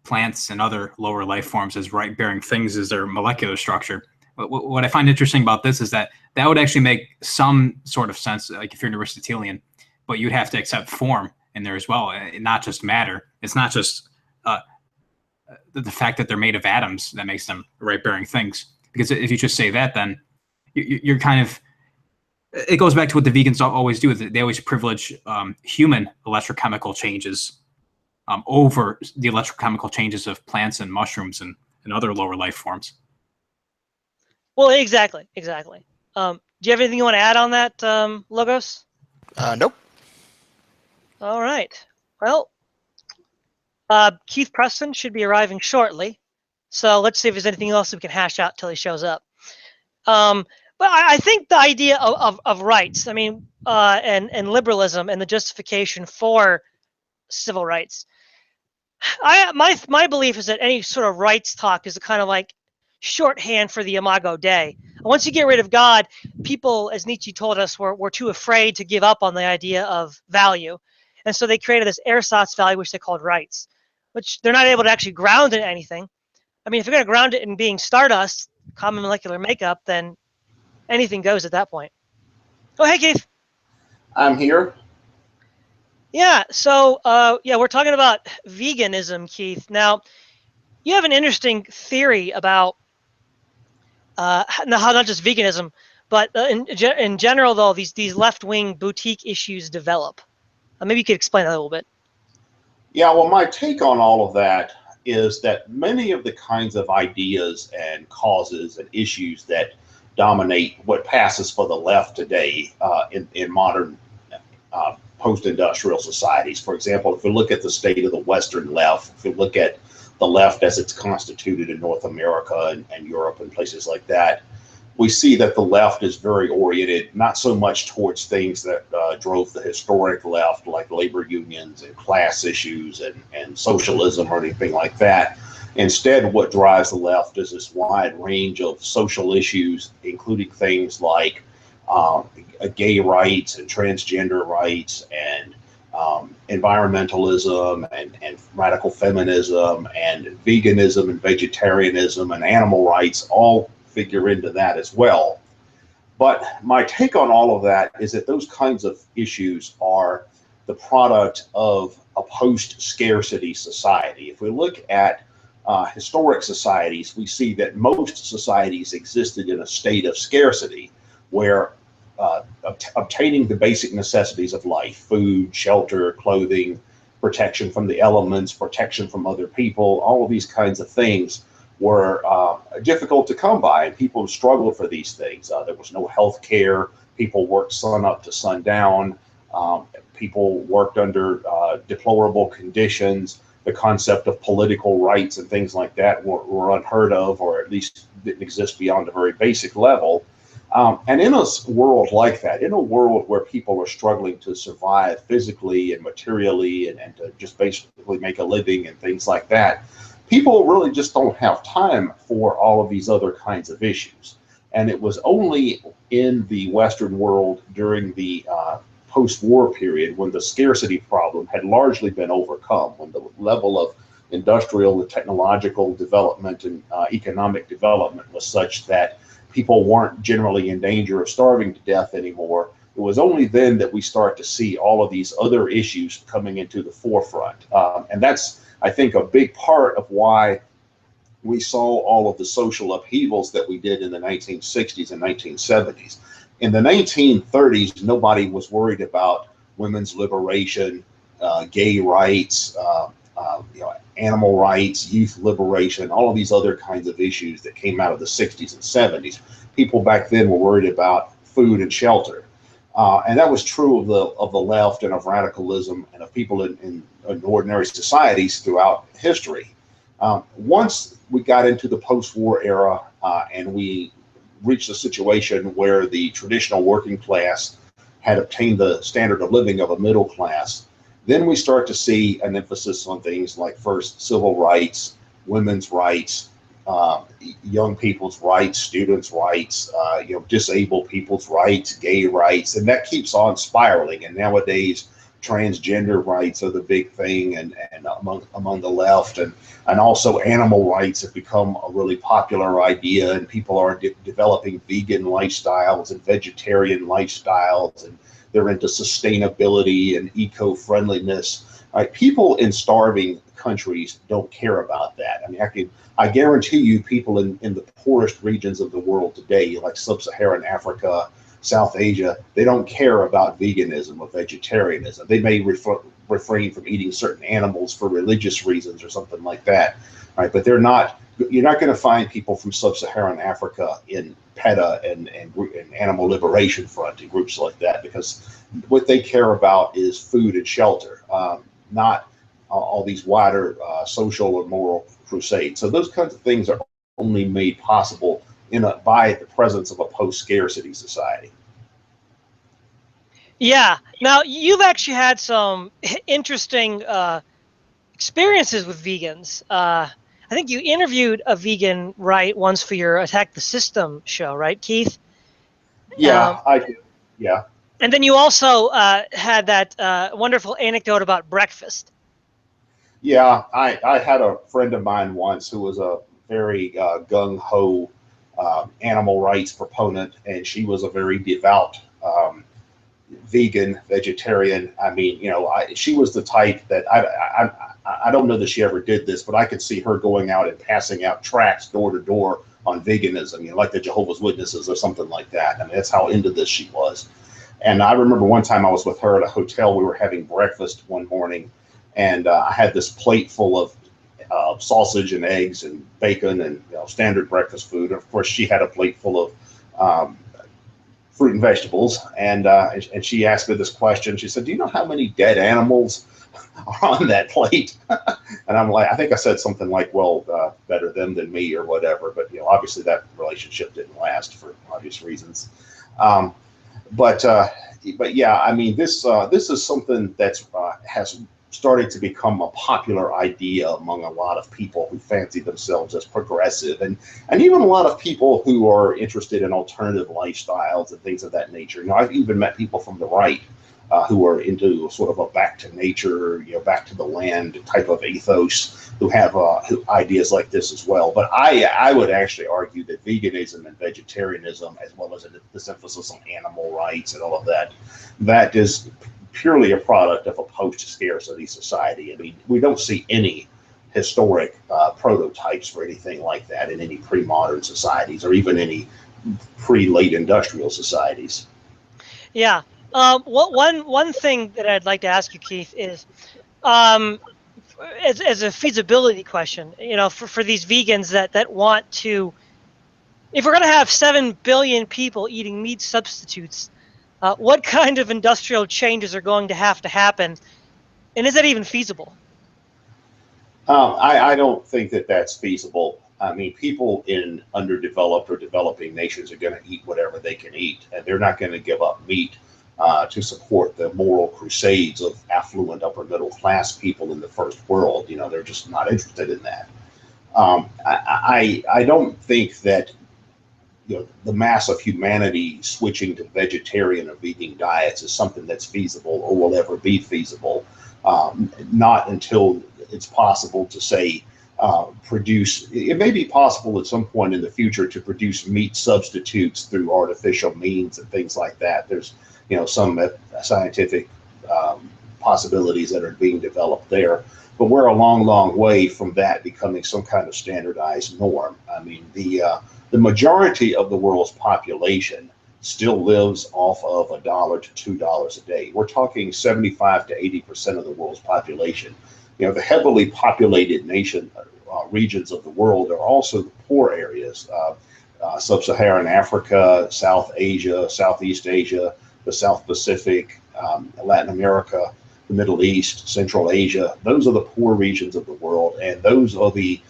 plants and other lower life forms as right-bearing things is their molecular structure. What I find interesting about this is that would actually make some sort of sense, like if you're an Aristotelian, but you'd have to accept form in there as well, and not just matter. It's not just the fact that they're made of atoms that makes them right-bearing things. Because if you just say that, then you're kind of, it goes back to what the vegans always do. They always privilege human electrochemical changes over the electrochemical changes of plants and mushrooms and other lower life forms. Well, exactly. Do you have anything you want to add on that, Logos? Nope. All right. Well, Keith Preston should be arriving shortly. So let's see if there's anything else we can hash out till he shows up. But I think the idea of rights, I mean, and liberalism and the justification for civil rights, my belief is that any sort of rights talk is a kind of like shorthand for the Imago Dei. Once you get rid of God, people, as Nietzsche told us, were too afraid to give up on the idea of value. And so they created this ersatz value, which they called rights, which they're not able to actually ground in anything. I mean, if you're going to ground it in being stardust, common molecular makeup, then anything goes at that point. Oh, hey, Keith. I'm here. Yeah, so, we're talking about veganism, Keith. Now, you have an interesting theory about how not just veganism, but in general, though, these left-wing boutique issues develop. Maybe you could explain that a little bit. Yeah, well, my take on all of that is that many of the kinds of ideas and causes and issues that dominate what passes for the left today in modern post-industrial societies. For example, if we look at the state of the Western left, if we look at the left as it's constituted in North America and Europe and places like that, we see that the left is very oriented, not so much towards things that drove the historic left, like labor unions and class issues and socialism or anything like that. Instead, what drives the left is this wide range of social issues, including things like gay rights and transgender rights and environmentalism and radical feminism and veganism and vegetarianism and animal rights all figure into that as well. But my take on all of that is that those kinds of issues are the product of a post-scarcity society. If we look at historic societies, we see that most societies existed in a state of scarcity where obtaining the basic necessities of life, food, shelter, clothing, protection from the elements, protection from other people, all of these kinds of things were difficult to come by, and people struggled for these things. There was no health care. People worked sun up to sundown. People worked under deplorable conditions. The concept of political rights and things like that were unheard of, or at least didn't exist beyond a very basic level. And in a world like that, in a world where people are struggling to survive physically and materially and to just basically make a living and things like that, people really just don't have time for all of these other kinds of issues. And it was only in the Western world during the post-war period, when the scarcity problem had largely been overcome, when the level of industrial and technological development and economic development was such that people weren't generally in danger of starving to death anymore. It was only then that we start to see all of these other issues coming into the forefront. And that's, I think, a big part of why we saw all of the social upheavals that we did in the 1960s and 1970s. In the 1930s, nobody was worried about women's liberation, gay rights, animal rights, youth liberation, all of these other kinds of issues that came out of the 60s and 70s. People back then were worried about food and shelter. And that was true of the left and of radicalism and of people in ordinary societies throughout history. Once we got into the post-war era and we reached a situation where the traditional working class had obtained the standard of living of a middle class, then we start to see an emphasis on things like, first, civil rights, women's rights, young people's rights, students' rights, disabled people's rights, gay rights, and that keeps on spiraling. And nowadays, transgender rights are the big thing, and among the left, and also animal rights have become a really popular idea, and people are developing vegan lifestyles and vegetarian lifestyles, and they're into sustainability and eco-friendliness. Right? People in starving countries don't care about that. I mean, I guarantee you, people in the poorest regions of the world today, like sub-Saharan Africa, South Asia, they don't care about veganism or vegetarianism. They may refrain from eating certain animals for religious reasons or something like that, right? But you're not going to find people from sub-Saharan Africa in PETA and Animal Liberation Front and groups like that, because what they care about is food and shelter, not all these wider social or moral crusades. So those kinds of things are only made possible by the presence of a post-scarcity society. Yeah. Now, you've actually had some interesting experiences with vegans. I think you interviewed a vegan, right, once for your Attack the System show, right, Keith? Yeah, I did. Yeah. And then you also had that wonderful anecdote about breakfast. Yeah, I had a friend of mine once who was a very gung-ho animal rights proponent, and she was a very devout vegan, vegetarian. I mean, she was the type that I don't know that she ever did this, but I could see her going out and passing out tracts door to door on veganism, like the Jehovah's Witnesses or something like that. I mean, that's how into this she was. And I remember one time I was with her at a hotel. We were having breakfast one morning, and I had this plate full of sausage and eggs and bacon and standard breakfast food. And of course, she had a plate full of fruit and vegetables, and she asked me this question. She said, "Do you know how many dead animals are on that plate?" And I'm like, I think I said something like, "Well, better them than me," or whatever. But obviously that relationship didn't last for obvious reasons. But yeah, I mean, this is something that's has started to become a popular idea among a lot of people who fancy themselves as progressive, and even a lot of people who are interested in alternative lifestyles and things of that nature. I've even met people from the right who are into sort of a back to nature, back to the land type of ethos, who have ideas like this as well. But I would actually argue that veganism and vegetarianism, as well as this emphasis on animal rights and all of that, that is purely a product of a post-scarcity society. I mean, we don't see any historic prototypes for anything like that in any pre-modern societies, or even any pre-late industrial societies. Yeah. One thing that I'd like to ask you, Keith, is as a feasibility question, for these vegans that want to, if we're going to have 7 billion people eating meat substitutes, what kind of industrial changes are going to happen? And is that even feasible? I don't think that that's feasible. I mean, people in underdeveloped or developing nations are going to eat whatever they can eat, and they're not going to give up meat to support the moral crusades of affluent upper middle class people in the first world. They're just not interested in that. I don't think that the mass of humanity switching to vegetarian or vegan diets is something that's feasible or will ever be feasible. Not until it's possible to say produce. It may be possible at some point in the future to produce meat substitutes through artificial means and things like that. There's some scientific possibilities that are being developed there, but we're a long way from that becoming some kind of standardized norm. I mean, the majority of the world's population still lives off of $1 to $2 a day. We're talking 75 to 80% of the world's population. The heavily populated regions of the world are also the poor areas. Sub-Saharan Africa, South Asia, Southeast Asia, the South Pacific, Latin America, the Middle East, Central Asia. Those are the poor regions of the world, and those are the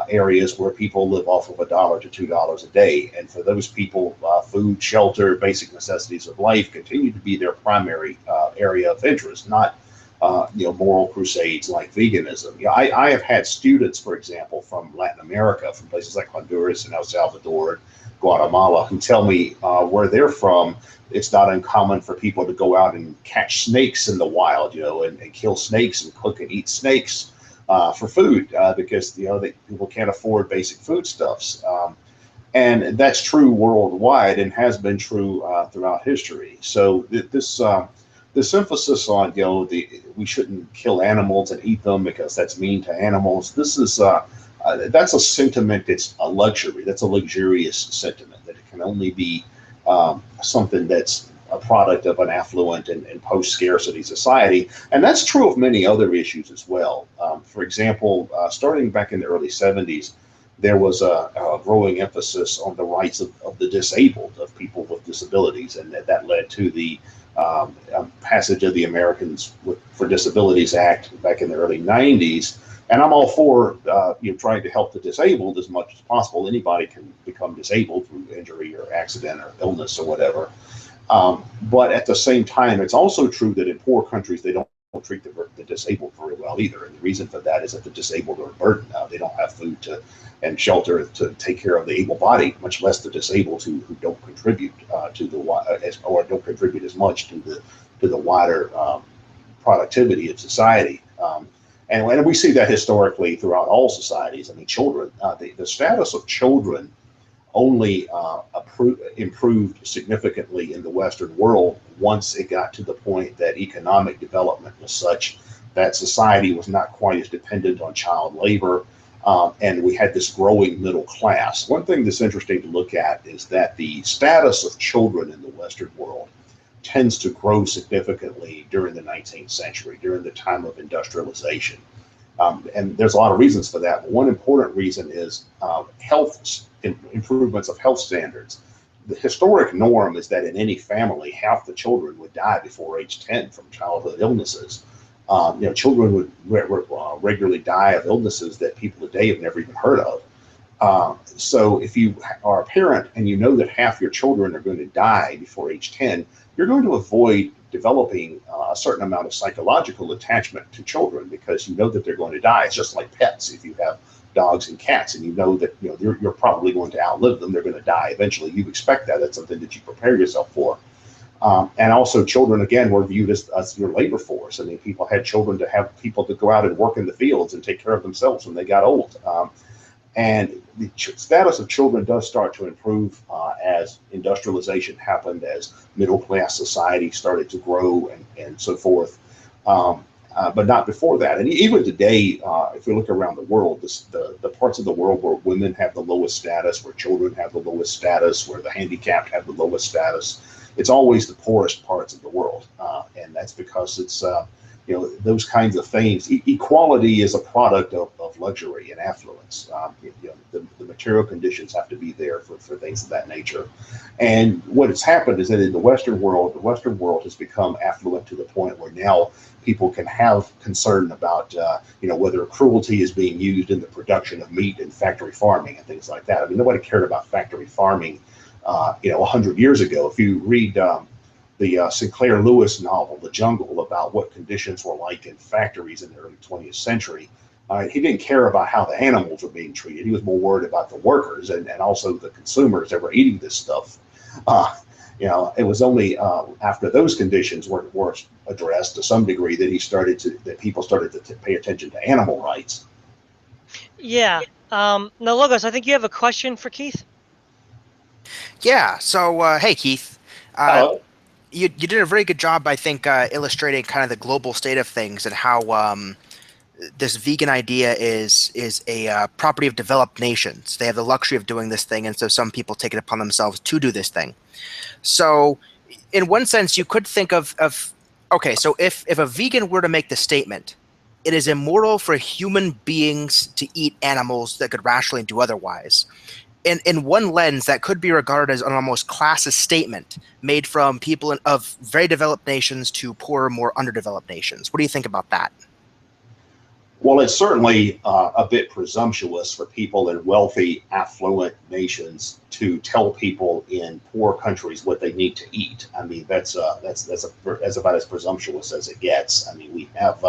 areas where people live off of $1 to $2 a day. And for those people, food, shelter, basic necessities of life continue to be their primary area of interest, not moral crusades like veganism. I have had students, for example, from Latin America, from places like Honduras and El Salvador, Guatemala, who tell me where they're from, it's not uncommon for people to go out and catch snakes in the wild, and kill snakes and cook and eat snakes for food because people can't afford basic foodstuffs. And that's true worldwide and has been true throughout history. So this emphasis on we shouldn't kill animals and eat them because that's mean to animals. This is that's a sentiment. It's a luxury. That's a luxurious sentiment that it can only be something that's a product of an affluent and post-scarcity society. And that's true of many other issues as well. For example, starting back in the early 70s, there was a growing emphasis on the rights of the disabled, of people with disabilities, and that led to the passage of the Americans for Disabilities Act back in the early 90s. And I'm all for trying to help the disabled as much as possible. Anybody can become disabled through injury or accident or illness or whatever. But at the same time, it's also true that in poor countries, they don't treat the disabled very well either. And the reason for that is that the disabled are a burden now. They don't have food and shelter to take care of the able-bodied, much less the disabled who don't contribute or don't contribute as much to the wider productivity of society. And we see that historically throughout all societies. I mean, children, the status of children only improved significantly in the Western world once it got to the point that economic development was such that society was not quite as dependent on child labor, and we had this growing middle class. One thing that's interesting to look at is that the status of children in the Western world tends to grow significantly during the 19th century, during the time of industrialization. And there's a lot of reasons for that. But one important reason is improvements of health standards. The historic norm is that in any family, half the children would die before age 10 from childhood illnesses. Children would regularly die of illnesses that people today have never even heard of. So if you are a parent and you know that half your children are going to die before age 10, you're going to avoid developing a certain amount of psychological attachment to children because you know that they're going to die. It's just like pets. If you have dogs and cats and you know that you're probably going to outlive them, they're going to die eventually. You expect that. That's something that you prepare yourself for. And also children, again, were viewed as your labor force. I mean, people had children to have people to go out and work in the fields and take care of themselves when they got old. And the status of children does start to improve as industrialization happened, as middle-class society started to grow and so forth, but not before that. And even today, if we look around the world, the parts of the world where women have the lowest status, where children have the lowest status, where the handicapped have the lowest status, it's always the poorest parts of the world. And that's because it's those kinds of things. Equality is a product of luxury and affluence. The material conditions have to be there for things of that nature. And what has happened is that in the Western world has become affluent to the point where now people can have concern about, whether cruelty is being used in the production of meat and factory farming and things like that. I mean, nobody cared about factory farming, 100 years ago. If you read the Sinclair Lewis novel, The Jungle, about what conditions were like in factories in the early 20th century, he didn't care about how the animals were being treated. He was more worried about the workers and also the consumers that were eating this stuff. It was only after those conditions were addressed to some degree that people started to pay attention to animal rights. Yeah. Now, Logos, I think you have a question for Keith. Yeah. So, hey, Keith. Hello. You did a very good job, I think, illustrating kind of the global state of things and how this vegan idea is a property of developed nations. They have the luxury of doing this thing, and so some people take it upon themselves to do this thing. So, in one sense, you could think of okay, so if a vegan were to make the statement, it is immoral for human beings to eat animals that could rationally do otherwise. In one lens, that could be regarded as an almost classist statement made from people of very developed nations to poorer, more underdeveloped nations. What do you think about that? Well, it's certainly a bit presumptuous for people in wealthy, affluent nations to tell people in poor countries what they need to eat. I mean, that's about as presumptuous as it gets. I mean, we have,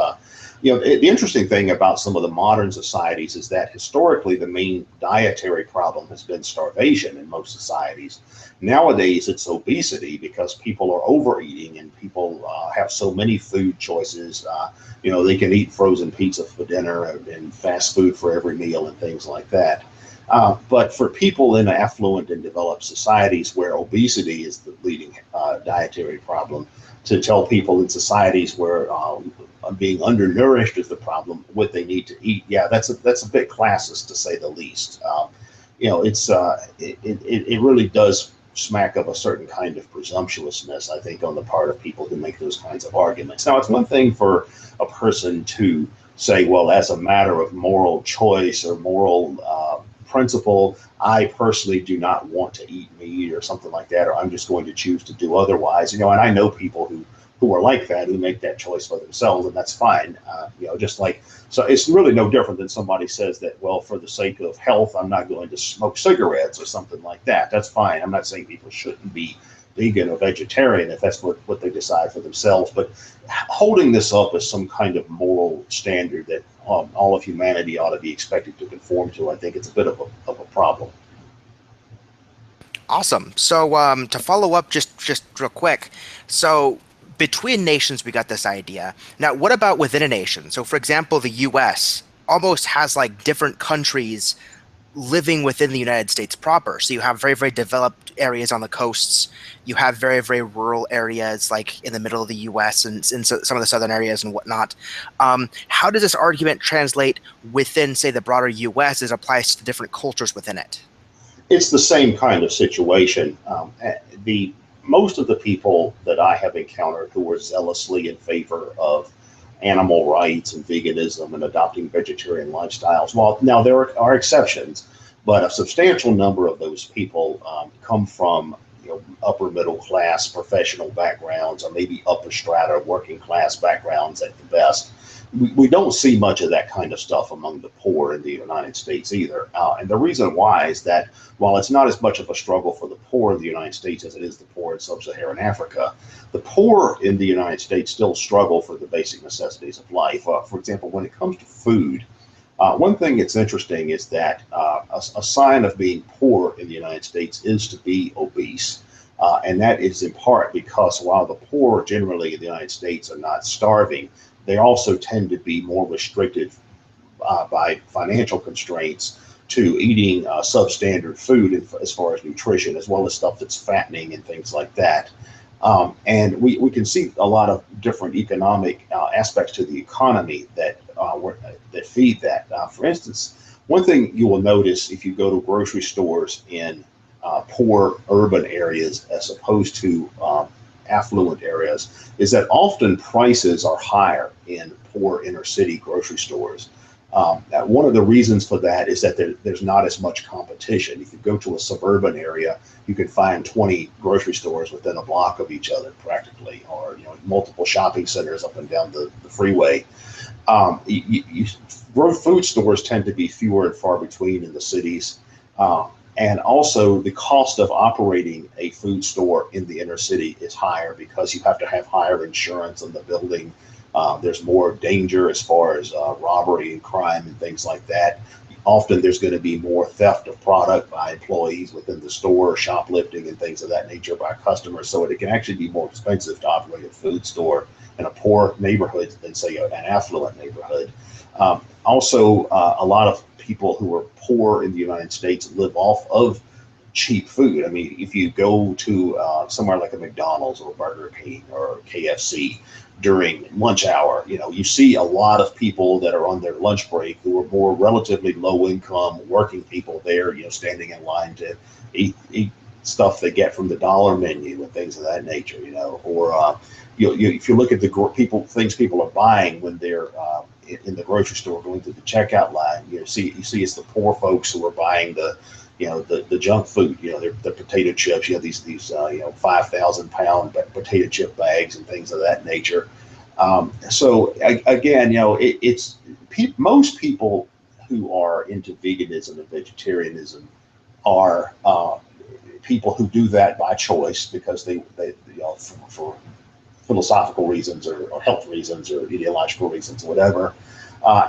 the interesting thing about some of the modern societies is that historically the main dietary problem has been starvation in most societies. Nowadays, it's obesity because people are overeating and people have so many food choices. They can eat frozen pizza for dinner and fast food for every meal and things like that. But for people in affluent and developed societies where obesity is the leading dietary problem, to tell people in societies where being undernourished is the problem, what they need to eat, that's a bit classist to say the least. It really does smack of a certain kind of presumptuousness, I think, on the part of people who make those kinds of arguments. Now, it's one thing for a person to say, well, as a matter of moral choice or moral principle, I personally do not want to eat meat or something like that, or I'm just going to choose to do otherwise. And I know people who are like that, who make that choice for themselves, and that's fine. So it's really no different than somebody says that, well, for the sake of health, I'm not going to smoke cigarettes or something like that. That's fine. I'm not saying people shouldn't be vegan or vegetarian if that's what they decide for themselves, but holding this up as some kind of moral standard that all of humanity ought to be expected to conform to, I think it's a bit of a problem. Awesome. So to follow up just real quick, so between nations we got this idea. Now what about within a nation? So for example, the US almost has like different countries living within the United States proper. So you have very, very developed areas on the coasts. You have very, very rural areas like in the middle of the US and in some of the southern areas and whatnot. How does this argument translate within, say, the broader US as it applies to different cultures within it? It's the same kind of situation. The most of the people that I have encountered who were zealously in favor of animal rights and veganism and adopting vegetarian lifestyles, well, now there are exceptions, but a substantial number of those people come from upper middle class professional backgrounds, or maybe upper strata working class backgrounds at the best. We don't see much of that kind of stuff among the poor in the United States either. And the reason why is that while it's not as much of a struggle for the poor in the United States as it is the poor in sub-Saharan Africa, the poor in the United States still struggle for the basic necessities of life. For example, when it comes to food, one thing that's interesting is that a sign of being poor in the United States is to be obese. And that is in part because while the poor generally in the United States are not starving, they also tend to be more restricted by financial constraints to eating substandard food as far as nutrition, as well as stuff that's fattening and things like that. And we can see a lot of different economic aspects to the economy that feed that. For instance, one thing you will notice if you go to grocery stores in poor urban areas as opposed to affluent areas is that often prices are higher in poor inner city grocery stores. One of the reasons for that is that there's not as much competition. If you go to a suburban area, you can find 20 grocery stores within a block of each other practically, or multiple shopping centers up and down the freeway. Food stores tend to be fewer and far between in the cities. And also the cost of operating a food store in the inner city is higher because you have to have higher insurance on the building. There's more danger as far as robbery and crime and things like that. Often there's going to be more theft of product by employees within the store, shoplifting and things of that nature by customers. So it can actually be more expensive to operate a food store in a poor neighborhood than, say, an affluent neighborhood. Also, a lot of people who are poor in the United States live off of cheap food. I mean, if you go to somewhere like a McDonald's or Burger King or KFC during lunch hour, you see a lot of people that are on their lunch break who are more relatively low income working people there, standing in line to eat stuff they get from the dollar menu and things of that nature, or if you look at the things people are buying when they're in the grocery store going through the checkout line, you see it's the poor folks who are buying the junk food, the potato chips, these 5,000-pound potato chip bags and things of that nature. So again, most people who are into veganism and vegetarianism are people who do that by choice because they for philosophical reasons or health reasons or ideological reasons, whatever.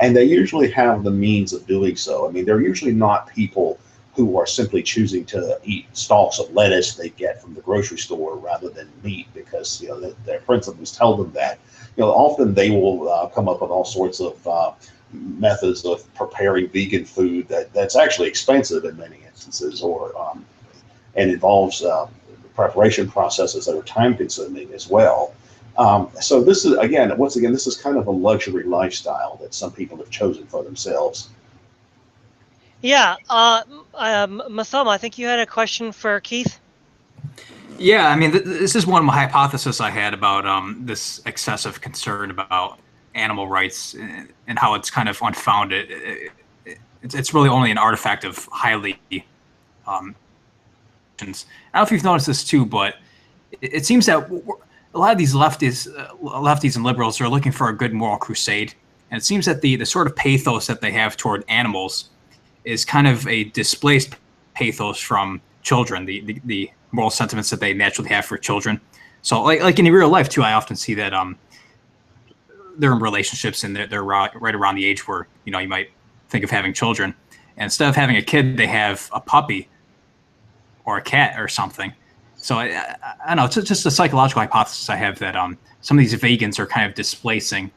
And they usually have the means of doing so. I mean, they're usually not people who are simply choosing to eat stalks of lettuce they get from the grocery store rather than meat because their principles tell them that. Often they will come up with all sorts of methods of preparing vegan food that's actually expensive in many instances, or and involves preparation processes that are time consuming as well. So this is this is kind of a luxury lifestyle that some people have chosen for themselves. Yeah, Mathoma, I think you had a question for Keith. Yeah, I mean, this is one of my hypotheses I had about this excessive concern about animal rights and how it's kind of unfounded. It's really only an artifact of highly I don't know if you've noticed this too, but it seems that a lot of these lefties and liberals are looking for a good moral crusade, and it seems that the sort of pathos that they have toward animals is kind of a displaced pathos from children, the moral sentiments that they naturally have for children. So like in real life too, I often see that they're in relationships and they're right around the age where you might think of having children, and instead of having a kid, they have a puppy or a cat or something. So I don't know, it's just a psychological hypothesis I have that some of these vegans are kind of displacing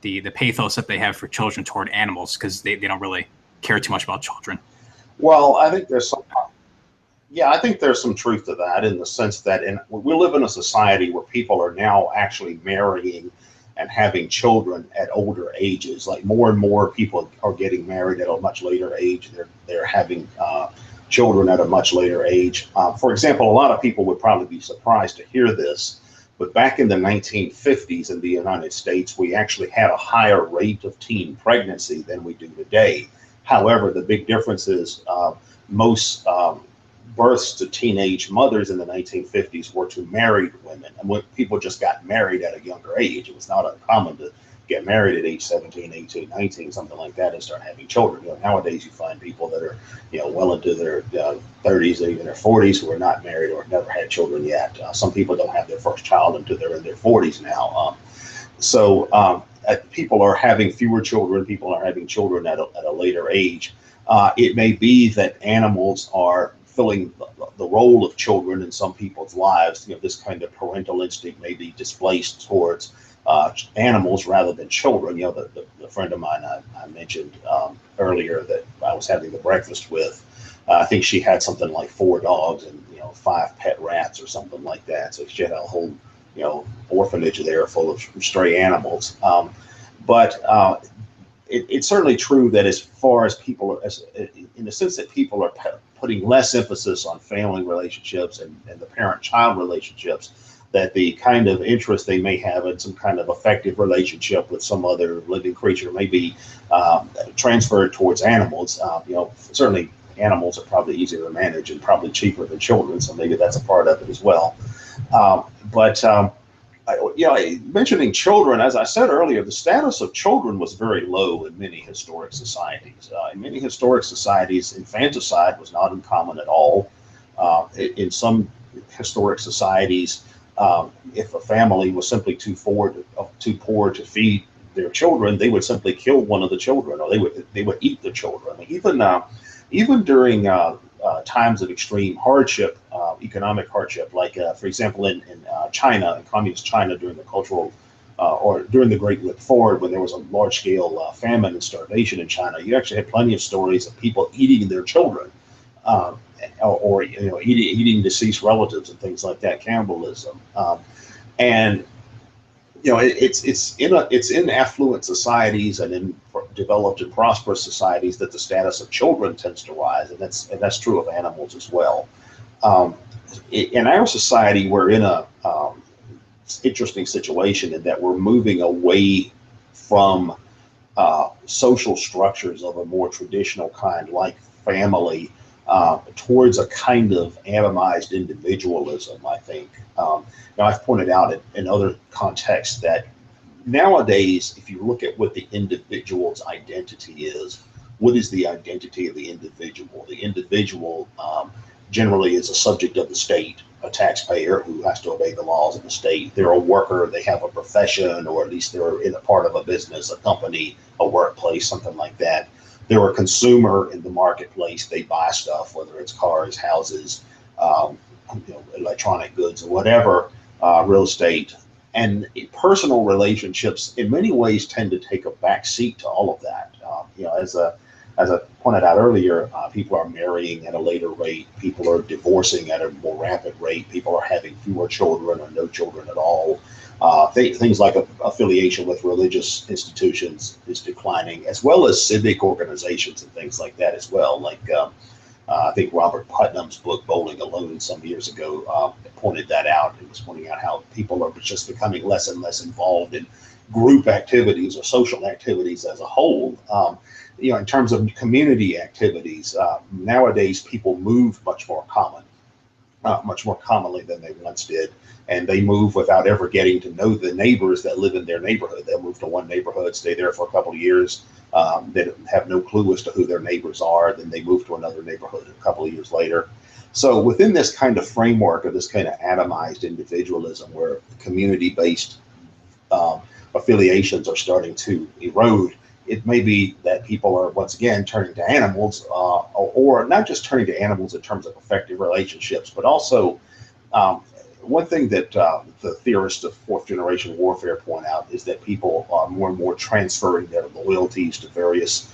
the pathos that they have for children toward animals because they don't really care too much about children. Well, I think there's some truth to that in the sense that we live in a society where people are now actually marrying and having children at older ages. Like more and more people are getting married at a much later age. They're having children at a much later age. For example, a lot of people would probably be surprised to hear this, but back in the 1950s in the United States, we actually had a higher rate of teen pregnancy than we do today. However, the big difference is most births to teenage mothers in the 1950s were to married women. And when people just got married at a younger age, it was not uncommon to get married at age 17, 18, 19, something like that, and start having children. Nowadays you find people that are, well into their 30s or even their 40s who are not married or have never had children yet. Some people don't have their first child until they're in their 40s now. People are having fewer children. People are having children at a later age. It may be that animals are filling the role of children in some people's lives. This kind of parental instinct may be displaced towards animals rather than children. The friend of mine I mentioned earlier that I was having the breakfast with, I think she had something like 4 dogs and 5 pet rats or something like that. So she had a whole orphanage there full of stray animals. But it's certainly true that as far as people, in the sense that people are putting less emphasis on family relationships and the parent-child relationships, that the kind of interest they may have in some kind of affective relationship with some other living creature may be transferred towards animals. Certainly animals are probably easier to manage and probably cheaper than children, so maybe that's a part of it as well. Mentioning children, as I said earlier, the status of children was very low in many historic societies. In many historic societies, infanticide was not uncommon at all. In some historic societies, if a family was simply too poor to feed their children, they would simply kill one of the children, or they would eat the children. Even during times of extreme hardship, economic hardship, like for example in China, in communist China, during the or during the Great Leap Forward, when there was a large-scale famine and starvation in China, you actually had plenty of stories of people eating their children. Or eating deceased relatives and things like that, cannibalism, and it's in affluent societies and in developed and prosperous societies that the status of children tends to rise, and that's true of animals as well. In our society, we're in a interesting situation in that we're moving away from social structures of a more traditional kind, like family, towards a kind of atomized individualism, I think. Now, I've pointed out in other contexts that nowadays, if you look at what the individual's identity is, what is the identity of the individual? The individual generally is a subject of the state, a taxpayer who has to obey the laws of the state. They're a worker, they have a profession, or at least they're in a part of a business, a company, a workplace, something like that. They're a consumer in the marketplace. They buy stuff, whether it's cars, houses, electronic goods, or whatever, real estate. And personal relationships, in many ways, tend to take a back seat to all of that. As I pointed out earlier, people are marrying at a later rate. People are divorcing at a more rapid rate. People are having fewer children or no children at all. Things like affiliation with religious institutions is declining, as well as civic organizations and things like that as well. Like I think Robert Putnam's book Bowling Alone some years ago pointed that out. It was pointing out how people are just becoming less and less involved in group activities or social activities as a whole. In terms of community activities, nowadays people move much more commonly than they once did. And they move without ever getting to know the neighbors that live in their neighborhood. They'll move to one neighborhood, stay there for a couple of years. They have no clue as to who their neighbors are. Then they move to another neighborhood a couple of years later. So within this kind of framework of this kind of atomized individualism, where community-based affiliations are starting to erode, it may be that people are once again turning to animals, or not just turning to animals in terms of effective relationships, but also one thing that the theorists of fourth generation warfare point out is that people are more and more transferring their loyalties to various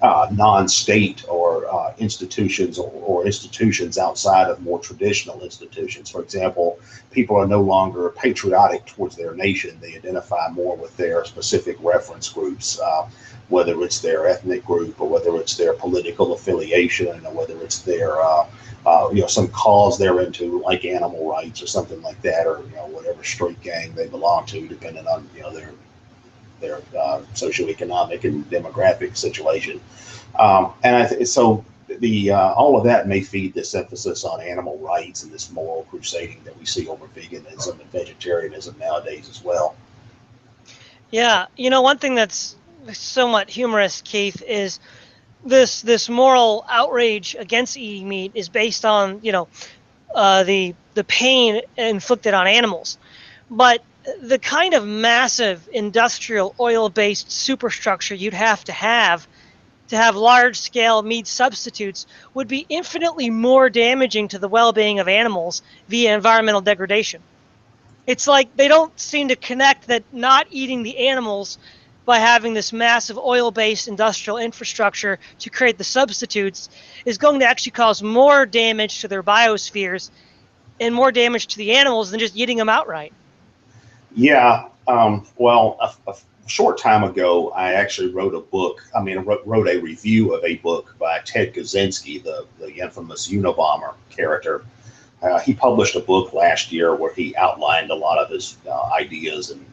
non-state or institutions or institutions outside of more traditional institutions. For example, people are no longer patriotic towards their nation. They identify more with their specific reference groups, whether it's their ethnic group or whether it's their political affiliation or whether it's their some cause they're into, like animal rights or something like that, or whatever street gang they belong to, depending on their socioeconomic and demographic situation. So all of that may feed this emphasis on animal rights and this moral crusading that we see over veganism and vegetarianism nowadays as well. Yeah, one thing that's somewhat humorous, Keith, is this moral outrage against eating meat is based on the pain inflicted on animals, but the kind of massive industrial oil-based superstructure you'd have to have large-scale meat substitutes would be infinitely more damaging to the well-being of animals via environmental degradation. It's like they don't seem to connect that not eating the animals by having this massive oil-based industrial infrastructure to create the substitutes is going to actually cause more damage to their biospheres and more damage to the animals than just eating them outright. Yeah, well, a short time ago, I actually wrote a review of a book by Ted Kaczynski, the infamous Unabomber character. He published a book last year where he outlined a lot of his ideas and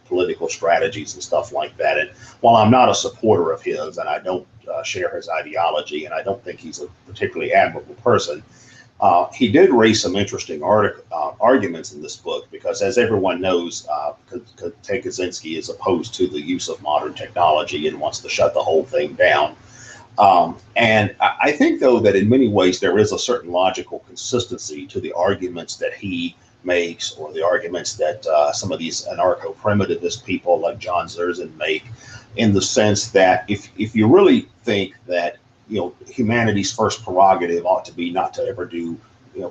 political strategies and stuff like that. And while I'm not a supporter of his, and I don't share his ideology, and I don't think he's a particularly admirable person, he did raise some interesting arguments in this book, because as everyone knows, Ted Kaczynski is opposed to the use of modern technology and wants to shut the whole thing down. And I think, though, that in many ways there is a certain logical consistency to the arguments that he makes, or the arguments that some of these anarcho-primitivist people like John Zerzan make, in the sense that if you really think that humanity's first prerogative ought to be not to ever do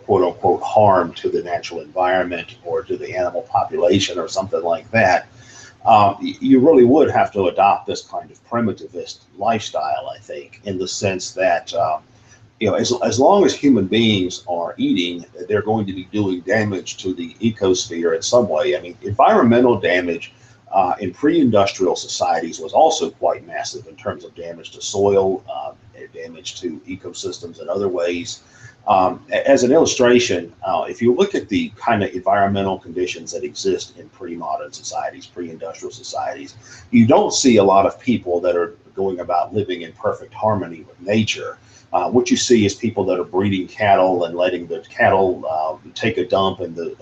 quote unquote harm to the natural environment or to the animal population or something like that, you really would have to adopt this kind of primitivist lifestyle, I think, in the sense that as long as human beings are eating, they're going to be doing damage to the ecosphere in some way. I mean, environmental damage in pre-industrial societies was also quite massive in terms of damage to soil, damage to ecosystems in other ways. As an illustration, if you look at the kind of environmental conditions that exist in pre-modern societies, pre-industrial societies, you don't see a lot of people that are going about living in perfect harmony with nature. What you see is people that are breeding cattle and letting the cattle take a dump in the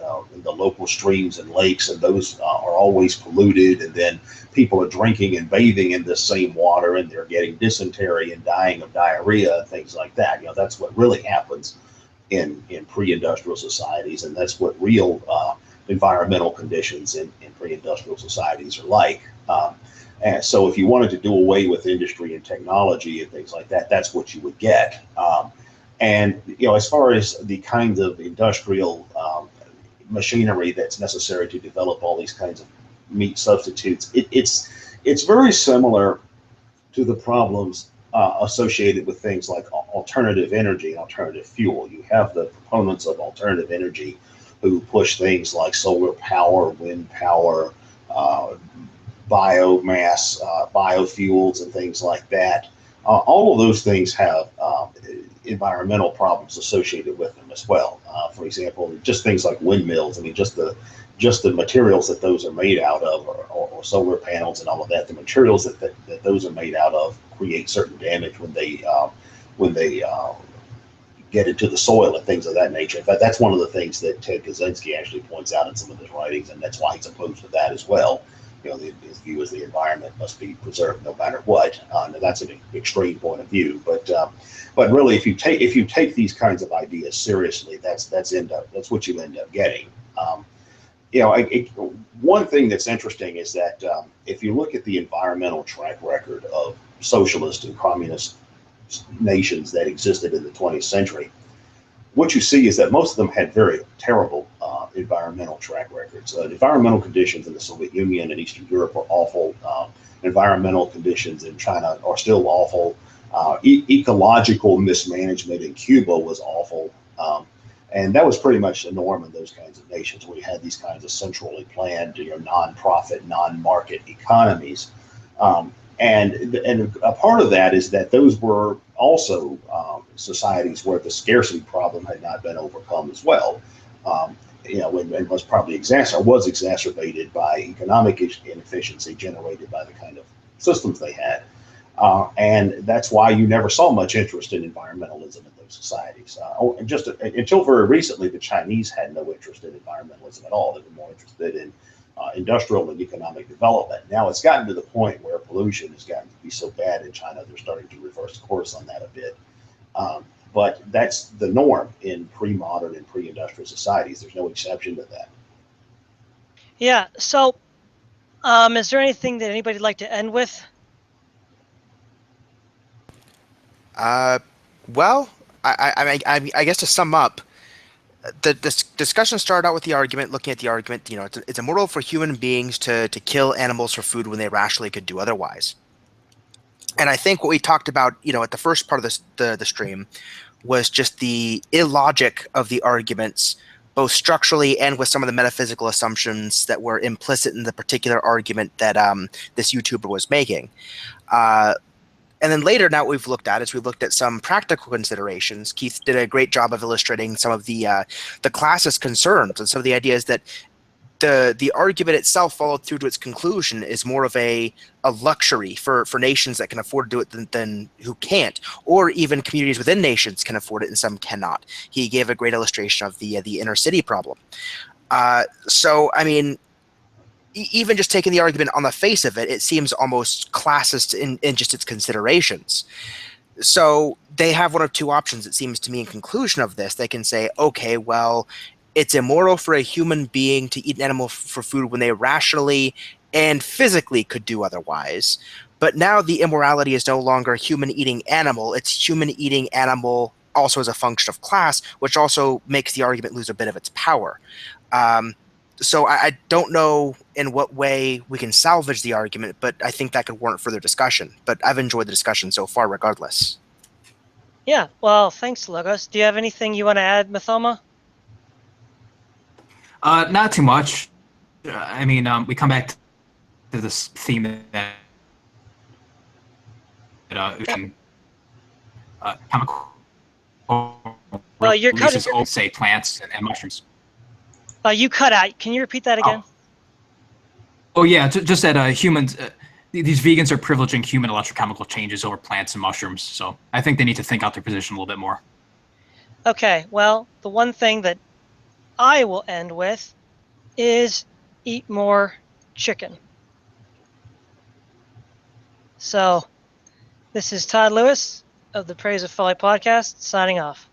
local streams and lakes, and those are always polluted. And then people are drinking and bathing in this same water, and they're getting dysentery and dying of diarrhea and things like that. That's what really happens in pre-industrial societies, and that's what real environmental conditions in pre-industrial societies are like. And so if you wanted to do away with industry and technology and things like that, that's what you would get. And as far as the kinds of industrial machinery that's necessary to develop all these kinds of meat substitutes, it's very similar to the problems associated with things like alternative energy and alternative fuel. You have the proponents of alternative energy who push things like solar power, wind power, biomass, biofuels, and things like that. All of those things have environmental problems associated with them as well. For example, just things like windmills. I mean, just the materials that those are made out of, or solar panels and all of that. The materials that those are made out of create certain damage when they get into the soil and things of that nature. In fact, that's one of the things that Ted Kaczynski actually points out in some of his writings, and that's why he's opposed to that as well. His view is the environment must be preserved no matter what. That's an extreme point of view, but really, if you take these kinds of ideas seriously, that's what you end up getting. One thing that's interesting is that if you look at the environmental track record of socialist and communist nations that existed in the 20th century, what you see is that most of them had very terrible environmental track records. Environmental conditions in the Soviet Union and Eastern Europe are awful. Environmental conditions in China are still awful. Ecological mismanagement in Cuba was awful. And that was pretty much the norm in those kinds of nations where you had these kinds of centrally planned, non-profit, non-market economies. And a part of that is that those were also societies where the scarcity problem had not been overcome as well. And was probably exacerbated by economic inefficiency generated by the kind of systems they had. And that's why you never saw much interest in environmentalism in those societies. Just until very recently, the Chinese had no interest in environmentalism at all. They were more interested in industrial and economic development. Now it's gotten to the point where pollution has gotten to be so bad in China, they're starting to reverse course on that a bit. But that's the norm in pre-modern and pre-industrial societies. There's no exception to that. Yeah. So, is there anything that anybody'd like to end with? Well, I guess to sum up, the discussion started out with the argument, looking at the argument, it's immoral for human beings to kill animals for food when they rationally could do otherwise. And I think what we talked about, at the first part of the stream was just the illogic of the arguments, both structurally and with some of the metaphysical assumptions that were implicit in the particular argument that this YouTuber was making. And then later, now what we've looked at is we've looked at some practical considerations. Keith did a great job of illustrating some of the classist concerns and some of the ideas that the argument itself followed through to its conclusion is more of a luxury for nations that can afford to do it than who can't, or even communities within nations can afford it and some cannot. He gave a great illustration of the inner city problem. So, I mean, even just taking the argument on the face of it, it seems almost classist in just its considerations. So they have one of two options, it seems to me, in conclusion of this. They can say, okay, well, it's immoral for a human being to eat an animal for food when they rationally and physically could do otherwise. But now the immorality is no longer human eating animal, it's human eating animal also as a function of class, which also makes the argument lose a bit of its power. So I don't know in what way we can salvage the argument, but I think that could warrant further discussion. But I've enjoyed the discussion so far regardless. Yeah, well, thanks, Logos. Do you have anything you want to add, Mathoma? Not too much. I mean, we come back to this theme that chemical You're releases say plants and mushrooms. You cut out. Can you repeat that again? Oh yeah, just that humans, these vegans are privileging human electrochemical changes over plants and mushrooms. So I think they need to think out their position a little bit more. Okay, well, the one thing that I will end with is eat more chicken. So this is Todd Lewis of the Praise of Folly podcast signing off.